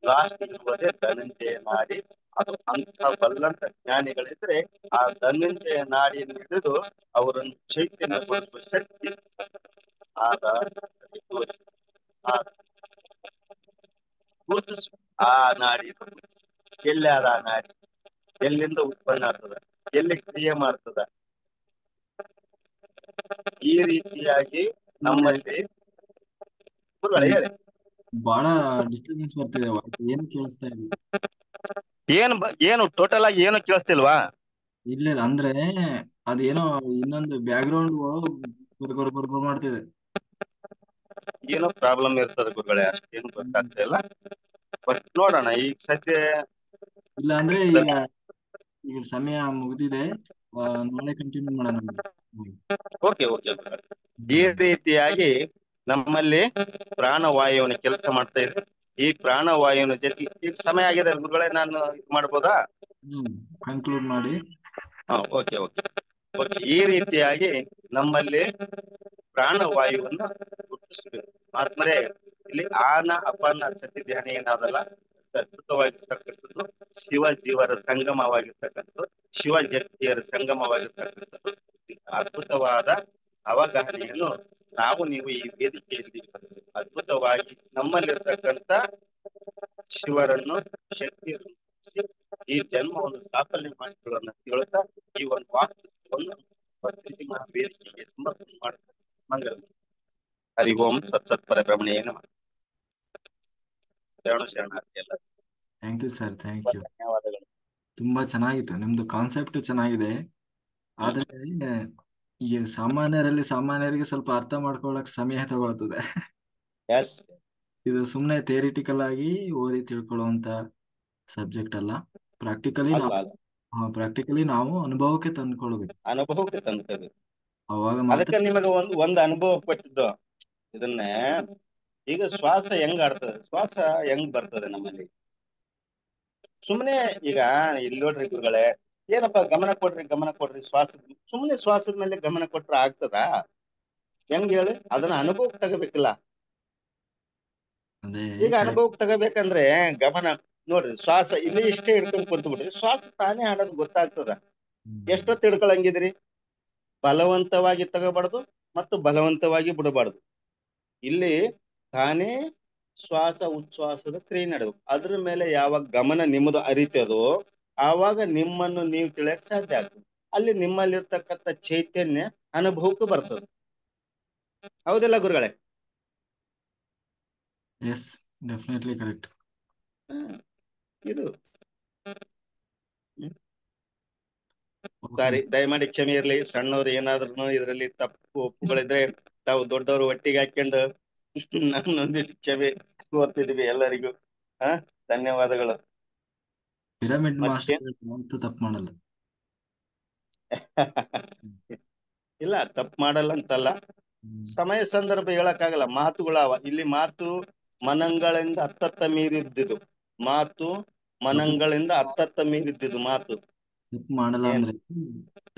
ಲಾಸ್ಟ್ ಇರುವುದೇ ಧನಂಜಯ ನಾಡಿ. ಅದು ಅಂತ ಬಲ್ಲಂತ ಜ್ಞಾನಿಗಳಿದ್ರೆ ಆ ಧನಂಜಯ ನಾಡಿಯನ್ನು ಹಿಡಿದು ಅವರನ್ನು ಚೈತನ್ಯಗೊಳಿಸುವ ಶಕ್ತಿ ಆದ ಗುರುತಿಸ್. ಆ ನಾಡಿ ಎಲ್ಲಿ ಆದ? ಆ ನಾಡಿ ಎಲ್ಲಿಂದ ಉತ್ಪನ್ನ ಆಗ್ತದ, ಎಲ್ಲಿ ಕ್ರಿಯೆ ಮಾಡ್ತದ? ಈ ರೀತಿಯಾಗಿ ನಮ್ಮಲ್ಲಿ ಹೇಳಿ. ಬಹಳ ಡಿಸ್ಟರ್ಬೆನ್ಸ್ ಬರ್ತಿದೆ, ವಾಯ್ಸ್ ಏನು ಕೇಳಿಸ್ತಾ ಇಲ್ಲ. ಏನು ಟೋಟಲ್ ಆಗಿ ಏನು ಕೇಳಿಸ್ತಿಲ್ವಾ? ಇಲ್ಲ ಅಂದ್ರೆ ಅದೇನೋ ಇನ್ನೊಂದು ಬ್ಯಾಕ್ ಗ್ರೌಂಡ್ ಗುರ್ಗುರ್ ಗುರ್ಗುರ್ ಮಾಡ್ತಿದೆ. ಏನೋ ಪ್ರಾಬ್ಲಮ್ ಇರ್ತದೆ ಗುರುಗಳೇ, ಅಷ್ಟೇನು ಗೊತ್ತಾಗ್ತಾ ಇಲ್ಲ. ಬಟ್ ನೋಡೋಣ ಈಗ ಸದ್ಯ. ಇಲ್ಲ ಅಂದ್ರೆ ಈಗ ಈಗ ಸಮಯ ಮುಗಿದಿದೆ. ನಾಳೆ ಕಂಟಿನ್ಯೂ ಮಾಡೋಣ. Okay okay. ಈ ರೀತಿಯಾಗಿ ನಮ್ಮಲ್ಲಿ ಪ್ರಾಣವಾಯುವಿನ ಕೆಲಸ ಮಾಡ್ತಾ ಇದೆ. ಈ ಪ್ರಾಣವಾಯುವಿನ ಜೊತೆ ಈಗ ಸಮಯ ಆಗಿದೆ ಗುರುಗಳೇ, ನಾನು ಇದು ಮಾಡ್ಬೋದಾ? ಕನ್ಕ್ಲೂಡ್ ಮಾಡಿ. Okay okay okay. ಈ ರೀತಿಯಾಗಿ ನಮ್ಮಲ್ಲಿ ಪ್ರಾಣವಾಯುವನ್ನ ಗುರುತಿಸಬೇಕು. ಆದ್ಮೇಲೆ ಇಲ್ಲಿ ಆನ ಅಪಾನ ಸತಿ ಧ್ಯಾನ ಏನಾದಲ್ಲ, ಅದ್ಭುತವಾಗಿರ್ತಕ್ಕಂಥದ್ದು ಶಿವ ಜೀವರ ಸಂಗಮವಾಗಿರ್ತಕ್ಕಂಥದ್ದು, ಶಿವ ಜಗತಿಯರ ಸಂಗಮವಾಗಿರ್ತಕ್ಕಂಥದ್ದು. ಅದ್ಭುತವಾದ ಅವಗಾಹನೆಯನ್ನು ನಾವು ನೀವು ಈ ವೇದಿಕೆಯಲ್ಲಿ ಅದ್ಭುತವಾಗಿ ನಮ್ಮಲ್ಲಿರ್ತಕ್ಕಂಥ ಶಿವರನ್ನು, ಶಕ್ತಿಯನ್ನು ಈ ಜನ್ಮವನ್ನು ಸಾಫಲ್ಯ ಮಾಡಿಕೊಳ್ಳೋಣ ಹೇಳ್ತಾ ಈ ಒಂದು ವಾಸ್ತವವನ್ನು ವೇದಿಕೆಗೆ ಸಮರ್ಪಣೆ ಮಾಡ್ತಾರೆ. ಮಂಗಲ. ಹರಿ ಓಂ ಸತ್ಸತ್ ಪರಬ್ರಹ್ಮಣೇ ನಮಃ. ಶರಣಾರ್ಥಿ ಎಲ್ಲ. Thank you sir, thank you. ಧನ್ಯವಾದಗಳು. ತುಂಬಾ ಚೆನ್ನಾಗಿತ್ತು, ನಿಮ್ದು ಕಾನ್ಸೆಪ್ಟ್ ಚೆನ್ನಾಗಿದೆ. ಆದ್ರೆ ಈ ಸಾಮಾನ್ಯರಿಗೆ ಸ್ವಲ್ಪ ಅರ್ಥ ಮಾಡ್ಕೊಳಕ್ ಸಮಯ ತಗೊಳ್ತದೆ. ಎಸ್. ಇದು ಸುಮ್ಮನೆ ಥಿಯರಿಟಿಕಲ್ ಆಗಿ ಓದಿ ತಿಳ್ಕೊಳ್ಳುವಂತ ಸಬ್ಜೆಕ್ಟ್ ಅಲ್ಲ. ಪ್ರಾಕ್ಟಿಕಲಿ ಅಲ್ಲ ನಾವು ಅಲ್ಲ, ಪ್ರಾಕ್ಟಿಕಲಿ ನಾವು ಅನುಭವಕ್ಕೆ ತಂದ್ಕೊಳ್ಬೇಕು. ಅನುಭವಕ್ಕೆ ತಂದ್ಕೋಬೇಕು. ಅವಾಗ ಮಾತ್ರ. ಅದಕ್ಕೆ ನಿಮಗೆ ಒಂದು ಅನುಭವ ಕೊಟ್ಟಿದ್ದು ಇದನ್ನ. ಈಗ ಶ್ವಾಸ ಹೆಂಗ್ ಆಡ್ತದೆ, ಶ್ವಾಸ ಹೆಂಗ್ ಬರ್ತದೆ ನಮ್ಮಲ್ಲಿ. ಸುಮ್ಮನೆ ಈಗ ಇಲ್ಲಿ ನೋಡ್ರಿ ಗುರುಗಳೇ, ಏನಪ್ಪಾ ಗಮನ ಕೊಡ್ರಿ ಗಮನ ಕೊಡ್ರಿ ಶ್ವಾಸದ, ಸುಮ್ಮನೆ ಶ್ವಾಸದ ಮೇಲೆ ಗಮನ ಕೊಟ್ರೆ ಆಗ್ತದ? ಹೆಂಗ್ ಹೇಳಿ? ಅದನ್ನ ಅನುಭವಕ್ಕೆ ತಗೋಬೇಕಿಲ್ಲ. ಅದೇ ಈಗ ಅನುಭವಕ್ಕೆ ತಗೋಬೇಕಂದ್ರೆ ಗಮನ ನೋಡ್ರಿ, ಶ್ವಾಸ ಇಲ್ಲಿ ಇಷ್ಟೇ ಹಿಡ್ಕೊಂಡು ಕುಂತ ಬಿಡ್ರಿ, ಶ್ವಾಸ ತಾನೇ ಆಡೋದು ಗೊತ್ತಾಗ್ತದ. ಎಷ್ಟೊತ್ತು ಹಿಡ್ಕೊಳಂಗಿದ್ರಿ? ಬಲವಂತವಾಗಿ ತಗೋಬಾರ್ದು ಮತ್ತು ಬಲವಂತವಾಗಿ ಬಿಡಬಾರ್ದು. ಇಲ್ಲಿ ತಾನೇ ಶ್ವಾಸ ಉಚ್ಛ್ವಾಸದ ಕ್ರಿಯೆ ನಡೆಯಬೇಕು. ಅದ್ರ ಮೇಲೆ ಯಾವಾಗ ಗಮನ ನಿಮ್ಮದು ಅರಿತದೋ ಆವಾಗ ನಿಮ್ಮನ್ನು ನೀವು ತಿಳಿಯಕ್ ಸಾಧ್ಯ ಆಗ್ತದೆ. ಅಲ್ಲಿ ನಿಮ್ಮಲ್ಲಿರ್ತಕ್ಕಂಥ ಚೈತನ್ಯ ಅನುಭವಕ್ಕೆ ಬರ್ತದೆ. ಹೌದಿಲ್ಲ ಗುರುಗಳೇ? Yes, definitely correct. ಇದು ಸಾರಿ, ದಯಮಾಡಿ ಕ್ಷಮೆ ಇರ್ಲಿ. ಸಣ್ಣವ್ರು ಏನಾದ್ರು ಇದರಲ್ಲಿ ತಪ್ಪು ಒಪ್ಪುಗಳಿದ್ರೆ ತಾವು ದೊಡ್ಡವರು ಒಟ್ಟಿಗೆ ಹಾಕೊಂಡು ನನ್ನೊಂದಿಷ್ಟು ಕ್ಷಮೆ ಕೋರ್ತಿದ್ವಿ ಎಲ್ಲರಿಗೂ. ಧನ್ಯವಾದಗಳು. ಪಿರಮಿಡ್ ಮತ್ತೆ ಮಾಸ್ಟರ್ ಅಂತೂ ತಪ್ಪು ಮಾಡಲ್ಲ. ಇಲ್ಲ, ತಪ್ಪು ಮಾಡಲ್ಲ ಅಂತಲ್ಲ, ಸಮಯ ಸಂದರ್ಭ ಹೇಳಕ್ಕಾಗಲ್ಲ. ಮಾತುಗಳವ ಇಲ್ಲಿ, ಮಾತು ಮನಂಗಳಿಂದ ಹತ್ತತ್ತ ಮೀರಿದ್ದಿದ್ದು ಮಾತು, ಮನಂಗಳಿಂದ ಹತ್ತತ್ತ ಮೀರಿದ್ದಿದ್ದು ಮಾತು. ತಪ್ಪು ಮಾಡಲ್ಲ ಅಂದ್ರೆ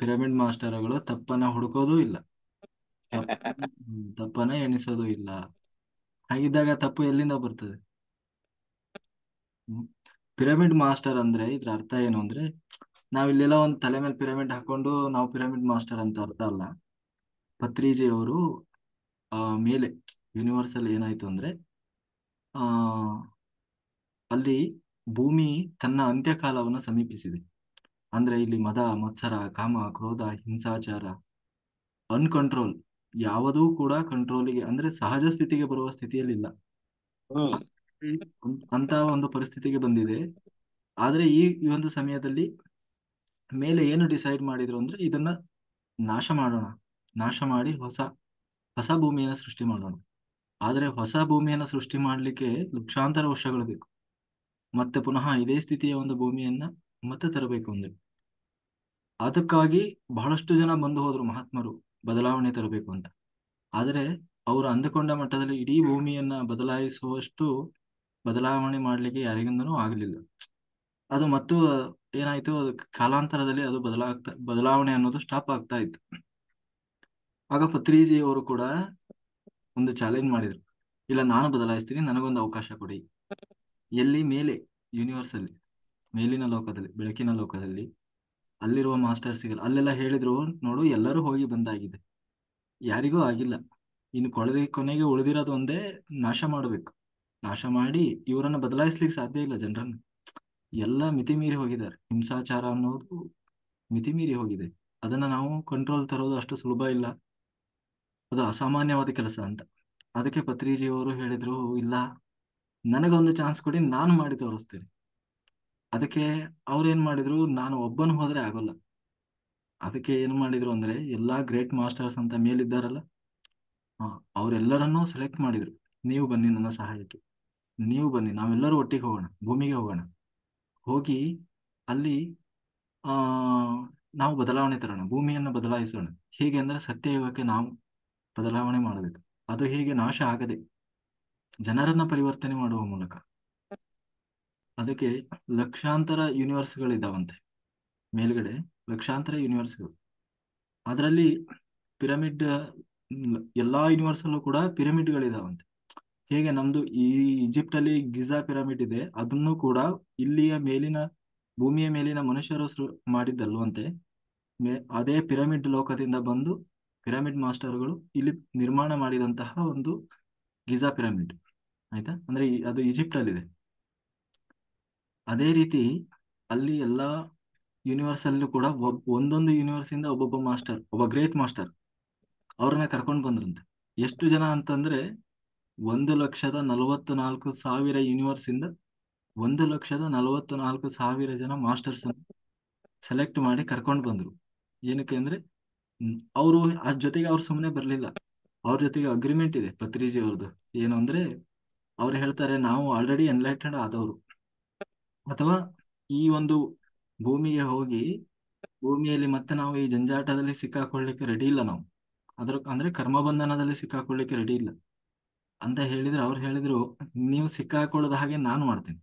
ಪಿರಮಿಡ್ ಮಾಸ್ಟರ್ಗಳು ತಪ್ಪನ್ನ ಹುಡುಕೋದು ಇಲ್ಲ, ತಪ್ಪನ್ನ ಎಣಿಸೋದು ಇಲ್ಲ. ಹಾಗಿದ್ದಾಗ ತಪ್ಪು ಎಲ್ಲಿಂದ ಬರ್ತದೆ? ಪಿರಮಿಡ್ ಮಾಸ್ಟರ್ ಅಂದ್ರೆ ಇದ್ರ ಅರ್ಥ ಏನು ಅಂದ್ರೆ, ನಾವಿಲ್ಲೆಲ್ಲ ಒಂದು ತಲೆ ಮೇಲೆ ಪಿರಮಿಡ್ ಹಾಕೊಂಡು ನಾವು ಪಿರಮಿಡ್ ಮಾಸ್ಟರ್ ಅಂತ ಅರ್ಥ ಅಲ್ಲ. ಪತ್ರಿಜಿಯವರು ಮೇಲೆ ಯೂನಿವರ್ಸ್ ಅಲ್ಲಿ ಏನಾಯ್ತು ಅಂದ್ರೆ, ಆ ಅಲ್ಲಿ ಭೂಮಿ ತನ್ನ ಅಂತ್ಯಕಾಲವನ್ನು ಸಮೀಪಿಸಿದೆ. ಅಂದ್ರೆ ಇಲ್ಲಿ ಮದ, ಮತ್ಸರ, ಕಾಮ, ಕ್ರೋಧ, ಹಿಂಸಾಚಾರ, ಅನ್ಕಂಟ್ರೋಲ್ ಯಾವುದೂ ಕೂಡ ಕಂಟ್ರೋಲಿಗೆ ಅಂದ್ರೆ ಸಹಜ ಸ್ಥಿತಿಗೆ ಬರುವ ಸ್ಥಿತಿಯಲ್ಲಿಲ್ಲ. ಅಂತ ಒಂದು ಪರಿಸ್ಥಿತಿಗೆ ಬಂದಿದೆ. ಆದ್ರೆ ಈ ಒಂದು ಸಮಯದಲ್ಲಿ ಮೇಲೆ ಏನು ಡಿಸೈಡ್ ಮಾಡಿದ್ರು ಅಂದ್ರೆ, ಇದನ್ನ ನಾಶ ಮಾಡೋಣ, ನಾಶ ಮಾಡಿ ಹೊಸ ಭೂಮಿಯನ್ನು ಸೃಷ್ಟಿ ಮಾಡೋಣ. ಆದ್ರೆ ಹೊಸ ಭೂಮಿಯನ್ನು ಸೃಷ್ಟಿ ಮಾಡ್ಲಿಕ್ಕೆ ಲಕ್ಷಾಂತರ ವರ್ಷಗಳು ಬೇಕು. ಮತ್ತೆ ಪುನಃ ಇದೇ ಸ್ಥಿತಿಯ ಒಂದು ಭೂಮಿಯನ್ನ ಮತ್ತೆ ತರಬೇಕು ಅಂದ್ರೆ. ಅದಕ್ಕಾಗಿ ಬಹಳಷ್ಟು ಜನ ಬಂದು ಹೋದ್ರು ಮಹಾತ್ಮರು ಬದಲಾವಣೆ ತರಬೇಕು ಅಂತ. ಆದರೆ ಅವರು ಅಂದುಕೊಂಡ ಮಟ್ಟದಲ್ಲಿ ಇಡೀ ಭೂಮಿಯನ್ನ ಬದಲಾಯಿಸುವಷ್ಟು ಬದಲಾವಣೆ ಮಾಡ್ಲಿಕ್ಕೆ ಯಾರಿಗಿಂದನೂ ಆಗಲಿಲ್ಲ. ಅದು ಮತ್ತು ಏನಾಯ್ತು, ಕಾಲಾಂತರದಲ್ಲಿ ಅದು ಬದಲಾವಣೆ ಅನ್ನೋದು ಸ್ಟಾಪ್ ಆಗ್ತಾ ಇತ್ತು. ಆಗ ಪತ್ರಿಜಿ ಅವರು ಕೂಡ ಒಂದು ಚಾಲೆಂಜ್ ಮಾಡಿದ್ರು, ಇಲ್ಲ ನಾನು ಬದಲಾಯಿಸ್ತೀನಿ, ನನಗೊಂದು ಅವಕಾಶ ಕೊಡಿ. ಎಲ್ಲಿ? ಮೇಲೆ ಯೂನಿವರ್ಸ್ ಅಲ್ಲಿ, ಮೇಲಿನ ಲೋಕದಲ್ಲಿ, ಬೆಳಕಿನ ಲೋಕದಲ್ಲಿ ಅಲ್ಲಿರುವ ಮಾಸ್ಟರ್ಸಿಗೆ ಅಲ್ಲೆಲ್ಲ ಹೇಳಿದ್ರು, ನೋಡು ಎಲ್ಲರೂ ಹೋಗಿ ಬಂದಾಗಿದೆ, ಯಾರಿಗೂ ಆಗಿಲ್ಲ. ಇನ್ನು ಕೊನೆಗೆ ಉಳಿದಿರೋದು ಒಂದೇ, ನಾಶ ಮಾಡಬೇಕು. ನಾಶ ಮಾಡಿ ಇವರನ್ನ ಬದಲಾಯಿಸ್ಲಿಕ್ಕೆ ಸಾಧ್ಯ ಇಲ್ಲ. ಜನರನ್ನು ಎಲ್ಲ ಮಿತಿ ಮೀರಿ ಹೋಗಿದ್ದಾರೆ. ಹಿಂಸಾಚಾರ ಅನ್ನೋದು ಮಿತಿ ಮೀರಿ ಹೋಗಿದೆ. ಅದನ್ನ ನಾವು ಕಂಟ್ರೋಲ್ ತರೋದು ಅಷ್ಟು ಸುಲಭ ಇಲ್ಲ, ಅದು ಅಸಾಮಾನ್ಯವಾದ ಕೆಲಸ ಅಂತ. ಅದಕ್ಕೆ ಪತ್ರಿಜಿಯವರು ಹೇಳಿದ್ರು, ಇಲ್ಲ ನನಗೊಂದು ಚಾನ್ಸ್ ಕೊಡಿ, ನಾನು ಮಾಡಿ ತೋರಿಸ್ತೇನೆ. ಅದಕ್ಕೆ ಅವ್ರೇನ್ ಮಾಡಿದ್ರು, ನಾನು ಒಬ್ಬನು ಹೋದ್ರೆ ಆಗೋಲ್ಲ, ಅದಕ್ಕೆ ಏನು ಮಾಡಿದ್ರು ಅಂದ್ರೆ ಎಲ್ಲಾ ಗ್ರೇಟ್ ಮಾಸ್ಟರ್ಸ್ ಅಂತ ಮೇಲಿದ್ದಾರಲ್ಲ, ಅವರೆಲ್ಲರನ್ನೂ ಸೆಲೆಕ್ಟ್ ಮಾಡಿದ್ರು. ನೀವು ಬನ್ನಿ ನನ್ನ ಸಹಾಯಕ್ಕೆ, ನೀವು ಬನ್ನಿ, ನಾವೆಲ್ಲರೂ ಒಟ್ಟಿಗೆ ಹೋಗೋಣ, ಭೂಮಿಗೆ ಹೋಗೋಣ. ಹೋಗಿ ಅಲ್ಲಿ ಆ ನಾವು ಬದಲಾವಣೆ ತರೋಣ, ಭೂಮಿಯನ್ನು ಬದಲಾಯಿಸೋಣ. ಹೇಗೆ ಅಂದ್ರೆ ಸತ್ಯಯುಗಕ್ಕೆ ನಾವು ಬದಲಾವಣೆ ಮಾಡಬೇಕು. ಅದು ಹೇಗೆ ನಾಶ ಆಗದೆ ಜನರನ್ನ ಪರಿವರ್ತನೆ ಮಾಡುವ ಮೂಲಕ. ಅದಕ್ಕೆ ಲಕ್ಷಾಂತರ ಯೂನಿವರ್ಸ್ಗಳಿದ್ದಾವಂತೆ ಮೇಲ್ಗಡೆ, ಲಕ್ಷಾಂತರ ಯೂನಿವರ್ಸ್ಗಳು. ಅದರಲ್ಲಿ ಪಿರಮಿಡ್, ಎಲ್ಲಾ ಯೂನಿವರ್ಸ್ ಅಲ್ಲೂ ಕೂಡ ಪಿರಮಿಡ್ಗಳಿದಾವಂತೆ. ಹೇಗೆ ನಮ್ದು ಈ ಈಜಿಪ್ಟ್ ಅಲ್ಲಿ ಗಿಜಾ ಪಿರಮಿಡ್ ಇದೆ, ಅದನ್ನು ಕೂಡ ಇಲ್ಲಿಯ ಮೇಲಿನ, ಭೂಮಿಯ ಮೇಲಿನ ಮನುಷ್ಯರು ಮಾಡಿದ್ದಲ್ವಂತೆ. ಅದೇ ಪಿರಮಿಡ್ ಲೋಕದಿಂದ ಬಂದು ಪಿರಮಿಡ್ ಮಾಸ್ಟರ್ಗಳು ಇಲ್ಲಿ ನಿರ್ಮಾಣ ಮಾಡಿದಂತಹ ಒಂದು ಗಿಜಾ ಪಿರಮಿಡ್. ಆಯ್ತಾ, ಅಂದ್ರೆ ಅದು ಈಜಿಪ್ಟ್ ಅಲ್ಲಿದೆ. ಅದೇ ರೀತಿ ಅಲ್ಲಿ ಎಲ್ಲಾ ಯೂನಿವರ್ಸ್ ಅಲ್ಲೂ ಕೂಡ ಒಂದೊಂದು ಯೂನಿವರ್ಸ್ ಇಂದ ಒಬ್ಬೊಬ್ಬ ಮಾಸ್ಟರ್, ಒಬ್ಬ ಗ್ರೇಟ್ ಮಾಸ್ಟರ್ ಅವ್ರನ್ನ ಕರ್ಕೊಂಡು ಬಂದ್ರಂತೆ. ಎಷ್ಟು ಜನ ಅಂತಂದ್ರೆ 1,44,000 ಯೂನಿವರ್ಸ್ ಇಂದ 1,44,000 ಜನ ಮಾಸ್ಟರ್ಸ್ ಸೆಲೆಕ್ಟ್ ಮಾಡಿ ಕರ್ಕೊಂಡು ಬಂದ್ರು. ಏನಕ್ಕೆ ಅಂದ್ರೆ ಅವರು ಅದ್ರ ಜೊತೆಗೆ ಅವ್ರು ಸುಮ್ಮನೆ ಬರ್ಲಿಲ್ಲ. ಅವ್ರ ಜೊತೆಗೆ ಅಗ್ರಿಮೆಂಟ್ ಇದೆ ಪತ್ರಿಜಿ ಅವ್ರದ್ದು. ಏನು ಅಂದ್ರೆ ಅವ್ರು ಹೇಳ್ತಾರೆ, ನಾವು ಆಲ್ರೆಡಿ ಎನ್ಲೈಟೆಡ್ ಆದವರು, ಅಥವಾ ಈ ಒಂದು ಭೂಮಿಗೆ ಹೋಗಿ ಭೂಮಿಯಲ್ಲಿ ಮತ್ತೆ ನಾವು ಈ ಜಂಜಾಟದಲ್ಲಿ ಸಿಕ್ಕಾಕೊಳ್ಳಿಕ್ಕೆ ರೆಡಿ ಇಲ್ಲ ನಾವು. ಅಂದ್ರೆ ಕರ್ಮಬಂಧನದಲ್ಲಿ ಸಿಕ್ಕಾಕೊಳ್ಳಿಕ್ಕೆ ರೆಡಿ ಇಲ್ಲ ಅಂತ ಹೇಳಿದ್ರೆ, ಅವ್ರು ಹೇಳಿದ್ರು, ನೀವು ಸಿಕ್ಕಾಕೊಳ್ಳದ ಹಾಗೆ ನಾನು ಮಾಡ್ತೇನೆ.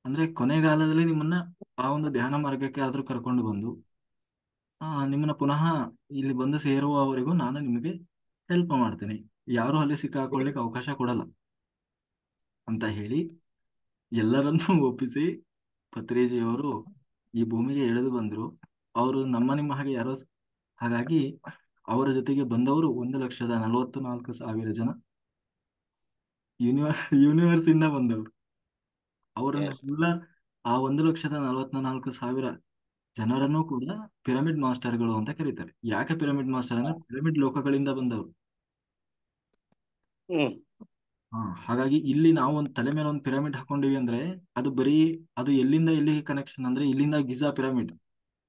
ಅಂದ್ರೆ ಕೊನೆಗಾಲದಲ್ಲಿ ನಿಮ್ಮನ್ನ ಆ ಒಂದು ಧ್ಯಾನ ಮಾರ್ಗಕ್ಕೆ ಆದ್ರೂ ಕರ್ಕೊಂಡು ಬಂದು ನಿಮ್ಮನ್ನ ಪುನಃ ಇಲ್ಲಿ ಬಂದು ಸೇರುವವರೆಗೂ ನಾನು ನಿಮಗೆ ಹೆಲ್ಪ್ ಮಾಡ್ತೇನೆ, ಯಾರು ಅಲ್ಲಿ ಸಿಕ್ಕಾಕೊಳ್ಳಿಕ್ಕೆ ಅವಕಾಶ ಕೊಡಲ್ಲ ಅಂತ ಹೇಳಿ ಎಲ್ಲರನ್ನೂ ಒಪ್ಪಿಸಿ ಪತ್ರಿಜಿಯವರು ಈ ಭೂಮಿಗೆ ಇಳಿದು ಬಂದ್ರು. ಅವರು ನಮ್ಮ ನಿಮ್ಮ ಹಾಗೆ ಯಾರೋ, ಹಾಗಾಗಿ ಅವರ ಜೊತೆಗೆ ಬಂದವರು 1,44,000 ಜನ ಯೂನಿವರ್ಸ್ ಇಂದ ಬಂದವರು. Yes. ಅವರನ್ನೆಲ್ಲ, ಆ 1,44,000 ಜನರನ್ನು ಕೂಡ ಪಿರಮಿಡ್ ಮಾಸ್ಟರ್ಗಳು ಅಂತ ಕರೀತಾರೆ. ಯಾಕೆ ಪಿರಮಿಡ್ ಮಾಸ್ಟರ್ ಅಂದ್ರೆ ಪಿರಮಿಡ್ ಲೋಕಗಳಿಂದ ಬಂದವರು. ಹ್ಮ್ ಹಾಗಾಗಿ ಇಲ್ಲಿ ನಾವು ಒಂದು ತಲೆ ಮೇಲೆ ಒಂದು ಪಿರಮಿಡ್ ಹಾಕೊಂಡಿವಿ ಅಂದ್ರೆ ಅದು ಬರೀ, ಅದು ಎಲ್ಲಿಂದ ಎಲ್ಲಿಗೆ ಕನೆಕ್ಷನ್ ಅಂದ್ರೆ ಇಲ್ಲಿಂದ ಗಿಜಾ ಪಿರಮಿಡ್,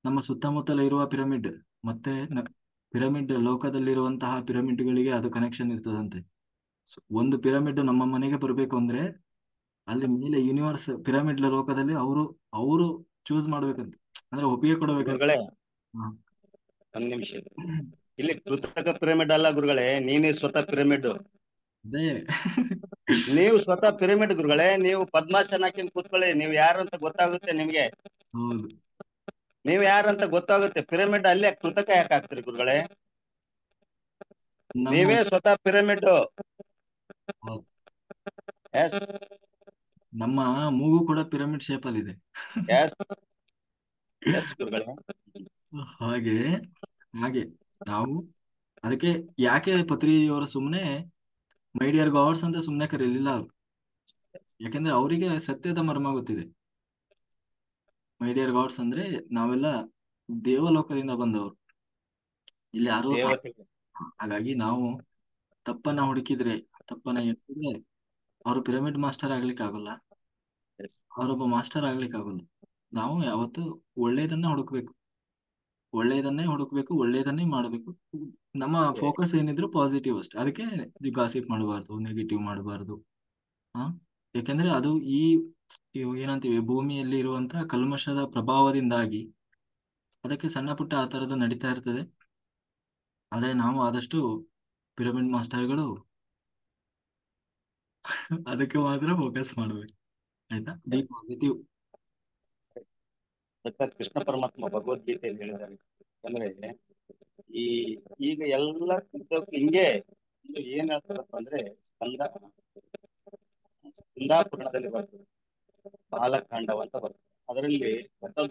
ನಮ್ಮ ಸುತ್ತಮುತ್ತಲ ಇರುವ ಪಿರಮಿಡ್, ಮತ್ತೆ ಪಿರಮಿಡ್ ಲೋಕದಲ್ಲಿರುವಂತಹ ಪಿರಮಿಡ್ಗಳಿಗೆ ಅದು ಕನೆಕ್ಷನ್ ಇರ್ತದಂತೆ. ಒಂದು ಪಿರಮಿಡ್ ನಮ್ಮ ಮನೆಗೆ ಬರಬೇಕು ಅಂದ್ರೆ ಅಲ್ಲಿ ಮೇಲೆ ಯೂನಿವರ್ಸ್ ಪಿರಮಿಡ್ ಲೋಕದಲ್ಲಿ ಅವರು ಅವರು ಚೂಸ್ ಮಾಡ್ಬೇಕಂತ, ಅಂದ್ರೆ ಒಪ್ಪಿಗೆ ಕೊಡಬೇಕಂತ. ಗುರುಗಳೇ, ಹಾ. ಒಂದ್ ನಿಮಿಷ. ಇಲ್ಲಿ ಕೃತಕ ಪಿರಮಿಡ್ ಅಲ್ಲ ಗುರುಗಳೇ, ನೀನೇ ಸ್ವತಃ ಪಿರಮಿಡ್. ಅದೇ ನೀವು ಸ್ವತಃ ಪಿರಮಿಡ್ ಗುರುಗಳೇ. ನೀವು ಪದ್ಮಾಸನ ಹಾಕಿನ್ ಕೂತ್ಕೊಳ್ಳಿ, ನೀವು ಯಾರು ಅಂತ ಗೊತ್ತಾಗುತ್ತೆ ನಿಮ್ಗೆ. ಹೌದು. ನೀವ್ ಯಾರಂತ ಗೊತ್ತಾಗುತ್ತೆ. ಪಿರಮಿಡ್ ಅಲ್ಲೇ ಕೃತಕ ಯಾಕೆ ಆಗ್ತೀರಿ ಗುರುಗಳೇ? ನಮ್ಮ ನೀವೇ ಸ್ವತಃ ಪಿರಮಿಡ್. ಹೌದು. ಎಸ್ ನಮ್ಮ ಮೂಗು ಕೂಡ ಪಿರಮಿಡ್ ಶೇಪ್ ಅಲ್ಲಿ ಇದೆ. ಎಸ್ ಎಸ್ ಗುರುಗಳೇ. ಹಾಗೆ ಹಾಗೆ ನಾವು ಅದಕ್ಕೆ ಯಾಕೆ ಪತ್ರಿಜಿಯವರು ಸುಮ್ಮನೆ ಮೈ ಡಿಯರ್ ಗಾಡ್ಸ್ ಅಂತ ಸುಮ್ಮನೆ ಕರೀಲಿಲ್ಲ ಅವ್ರು. ಯಾಕೆಂದ್ರೆ ಅವರಿಗೆ ಸತ್ಯದ ಮರ್ಮ ಗೊತ್ತಿದೆ. ಮೈ ಡಿಯರ್ ಗಾಡ್ಸ್ ಅಂದ್ರೆ ನಾವೆಲ್ಲ ದೇವಲೋಕದಿಂದ ಬಂದವರು, ಇಲ್ಲಿ ಯಾರೋ ದೇವತೆ. ಹಾಗಾಗಿ ನಾವು ತಪ್ಪನ್ನ ಹುಡುಕಿದ್ರೆ, ತಪ್ಪನ್ನ ಎಣಿಸಿದ್ರೆ ಅವರು ಪಿರಮಿಡ್ ಮಾಸ್ಟರ್ ಆಗ್ಲಿಕ್ಕೆ ಆಗೋಲ್ಲ, ಎಸ್ ಅವರೊಬ್ಬ ಮಾಸ್ಟರ್ ಆಗ್ಲಿಕ್ಕೆ ಆಗೋಲ್ಲ. ನಾವು ಯಾವತ್ತು ಒಳ್ಳೇದನ್ನ ಹುಡುಕ್ಬೇಕು, ಒಳ್ಳೇದನ್ನೇ ಹುಡುಕ್ಬೇಕು, ಒಳ್ಳೇದನ್ನೇ ಮಾಡಬೇಕು. ನಮ್ಮ ಫೋಕಸ್ ಏನಿದ್ರು ಪಾಸಿಟಿವ್ ಅಷ್ಟೇ. ಅದಕ್ಕೆ ಗಾಸಿಪ್ ಮಾಡಬಾರ್ದು, ನೆಗೆಟಿವ್ ಮಾಡಬಾರ್ದು. ಹಾ, ಯಾಕೆಂದ್ರೆ ಅದು ಇವು ಏನಂತೀವಿ, ಭೂಮಿಯಲ್ಲಿ ಇರುವಂತಹ ಕಲ್ಮಶದ ಪ್ರಭಾವದಿಂದಾಗಿ ಅದಕ್ಕೆ ಸಣ್ಣ ಪುಟ್ಟ ಆ ಥರದ್ದು ನಡೀತಾ ಇರ್ತದೆ. ಆದ್ರೆ ನಾವು ಆದಷ್ಟು ಪಿರಮಿಡ್ ಮಾಸ್ಟರ್ಗಳು ಅದಕ್ಕೆ ಮಾತ್ರ ಫೋಕಸ್ ಮಾಡ್ಬೇಕು. ಆಯ್ತಾ, ಬಿ ಪಾಸಿಟಿವ್. ಅದಕ್ಕೆ ಕೃಷ್ಣ ಪರಮಾತ್ಮ ಭಗವದ್ಗೀತೆಯಲ್ಲಿ ಹೇಳಿದ್ದಾರೆ. ಅಂದ್ರೆ ಈ ಈಗ ಎಲ್ಲ ಹಿಂಗೆ ಏನ್ ಹೇಳ್ತಾರಪ್ಪ ಅಂದ್ರೆ ಸ್ಕಂದಾಪುರಾಣದಲ್ಲಿ ಬರ್ತದೆ, ಬಾಲಕಾಂಡವ ಅಂತ ಬರ್ತದೆ. ಅದರಲ್ಲಿ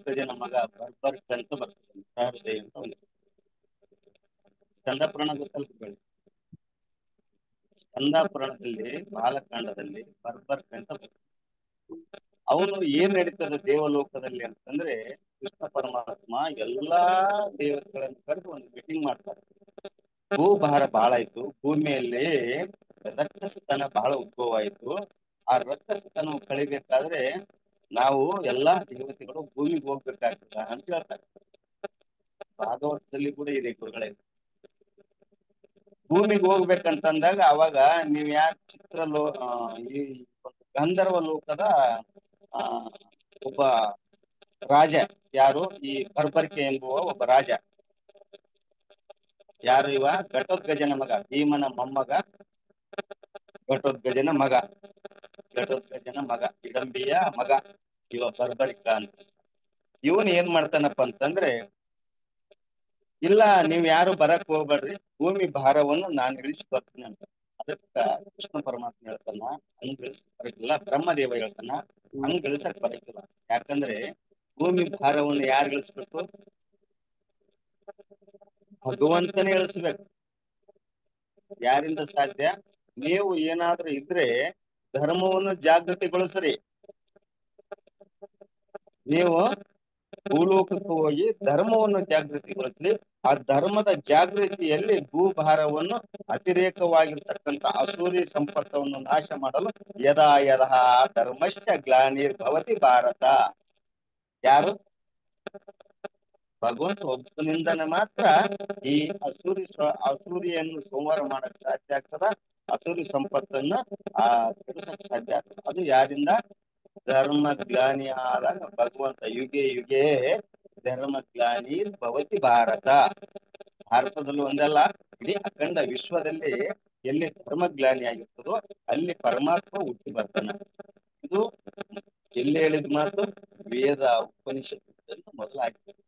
ಗಜನ ಮಗ ಬರ್ಬರ್ಕ್ ಅಂತ ಬರ್ತದೆ, ಸಹೃದಯ ಅಂತ ಒಂದು. ಸ್ಕಂದಪುರಾಣ ಗೊತ್ತಲ್ಲ? ಸ್ಕಂದಪುರಾಣದಲ್ಲಿ ಬಾಲಕಾಂಡದಲ್ಲಿ ಬರ್ಬರ್ಕ್ ಅಂತ ಬರ್ತದೆ. ಅವನು ಏನ್ ನಡೀತದೆ ದೇವಲೋಕದಲ್ಲಿ ಅಂತಂದ್ರೆ, ಕೃಷ್ಣ ಪರಮಾತ್ಮ ಎಲ್ಲಾ ದೇವತೆಗಳನ್ನು ಕರೆದು ಒಂದು ಮೀಟಿಂಗ್ ಮಾಡ್ತಾರೆ. ಭೂಭಾರ ಬಹಳ ಆಯ್ತು, ಭೂಮಿಯಲ್ಲಿ ರಕ್ತಸ್ತನ ಬಹಳ ಉದ್ಭವ ಆಯ್ತು. ಆ ರಕ್ತಸ್ತನ ಕಳಿಬೇಕಾದ್ರೆ ನಾವು ಎಲ್ಲಾ ದೇವತೆಗಳು ಭೂಮಿಗೆ ಹೋಗ್ಬೇಕಾಗ್ತದ ಅಂತ ಹೇಳ್ತಾರೆ. ಭಾಗವತದಲ್ಲಿ ಕೂಡ ಇದೆ ಗುರುಗಳೇ. ಭೂಮಿಗೆ ಹೋಗ್ಬೇಕಂತಂದಾಗ ಅವಾಗ ನೀವ್ ಯಾರು ಈ ಒಂದು ಗಂಧರ್ವ ಲೋಕದ ಆ ಒಬ್ಬ ರಾಜ, ಯಾರು ಈ ಬರ್ಬರಿಕೆ ಎಂಬುವ ಒಬ್ಬ ರಾಜ. ಯಾರು ಇವ? ಘಟೋತ್ಕಚನ ಮಗ, ಭೀಮನ ಮೊಮ್ಮಗ, ಘಟೋತ್ಕಚನ ಮಗ, ಘಟೋತ್ಕಚನ ಮಗ, ಹಿಡಂಬಿಯ ಮಗ ಇವ ಬರ್ಬರಿಕ ಅಂತ. ಇವನ್ ಏನ್ ಮಾಡ್ತಾನಪ್ಪ ಅಂತಂದ್ರೆ, ಇಲ್ಲ ನೀವ್ ಯಾರು ಬರಕ್ ಹೋಗ್ಬೇಡ್ರಿ, ಭೂಮಿ ಭಾರವನ್ನು ನಾನು ಇಳಿಸಿ ಬರ್ತೀನಿ ಅಂತ. ಅದಕ್ಕ ಕೃಷ್ಣ ಪರಮಾತ್ಮ ಹೇಳ್ತಾನ, ಹಂಗ್ ಇಳಿಸಕ್ ಬರಕಿಲ್ಲ. ಬ್ರಹ್ಮದೇವ ಹೇಳ್ತಾನ, ಹಂಗ್ ಇಳಿಸಕ್ ಬರಕಿಲ್ಲ. ಯಾಕಂದ್ರೆ ಭೂಮಿ ಭಾರವನ್ನು ಯಾರು ಇಳಿಸ್ಬೇಕು? ಭಗವಂತನೇ ಇಳಿಸ್ಬೇಕು. ಯಾರಿಂದ ಸಾಧ್ಯ? ನೀವು ಏನಾದ್ರೂ ಇದ್ರೆ ಧರ್ಮವನ್ನು ಜಾಗೃತಿಗೊಳಿಸ್ರಿ. ನೀವು ಭೂಲೋಕಕ್ಕೆ ಹೋಗಿ ಧರ್ಮವನ್ನು ಜಾಗೃತಿಗೊಳಿಸ್ರಿ. ಆ ಧರ್ಮದ ಜಾಗೃತಿಯಲ್ಲಿ ಭೂಭಾರವನ್ನು, ಅತಿರೇಕವಾಗಿರ್ತಕ್ಕಂಥ ಅಸೂರಿ ಸಂಪತ್ತವನ್ನು ನಾಶ ಮಾಡಲು ಯದಾ ಯದಾ ಧರ್ಮಶ್ಚ ಗ್ಲಾನಿರ್ಭವತಿ ಭಾರತ. ಯಾರು? ಭಗವಂತ ಒಬ್ಬನಿಂದನೇ ಮಾತ್ರ ಈ ಅಸೂರಿಯನ್ನು ಸಂಹಾರ ಮಾಡಕ್ ಸಾಧ್ಯ ಆಗ್ತದ. ಅಸೂರಿ ಸಂಪತ್ತನ್ನ ಕೆಡಿಸಕ್ ಸಾಧ್ಯ ಆಗ್ತದ. ಅದು ಯಾರಿಂದ? ಧರ್ಮ ಗ್ಲಾನಿ ಆದಾಗ ಭಗವಂತ ಯುಗೆ ಯುಗೆ ಧರ್ಮ ಗ್ಲಾನಿ ಭವತಿ ಭಾರತ. ಭಾರತದಲ್ಲೂ ಒಂದಲ್ಲ, ಇಡೀ ಅಖಂಡ ವಿಶ್ವದಲ್ಲಿ ಎಲ್ಲಿ ಧರ್ಮ ಗ್ಲಾನಿ ಆಗಿರ್ತದೋ ಅಲ್ಲಿ ಪರಮಾತ್ಮ ಹುಟ್ಟಿ ಬರ್ತಾನ. ಇದು ಎಲ್ಲಿ ಹೇಳಿದ ಮಾತು? ವೇದ ಉಪನಿಷತ್ತು ಮೊದಲಾಗ್ತದೆ.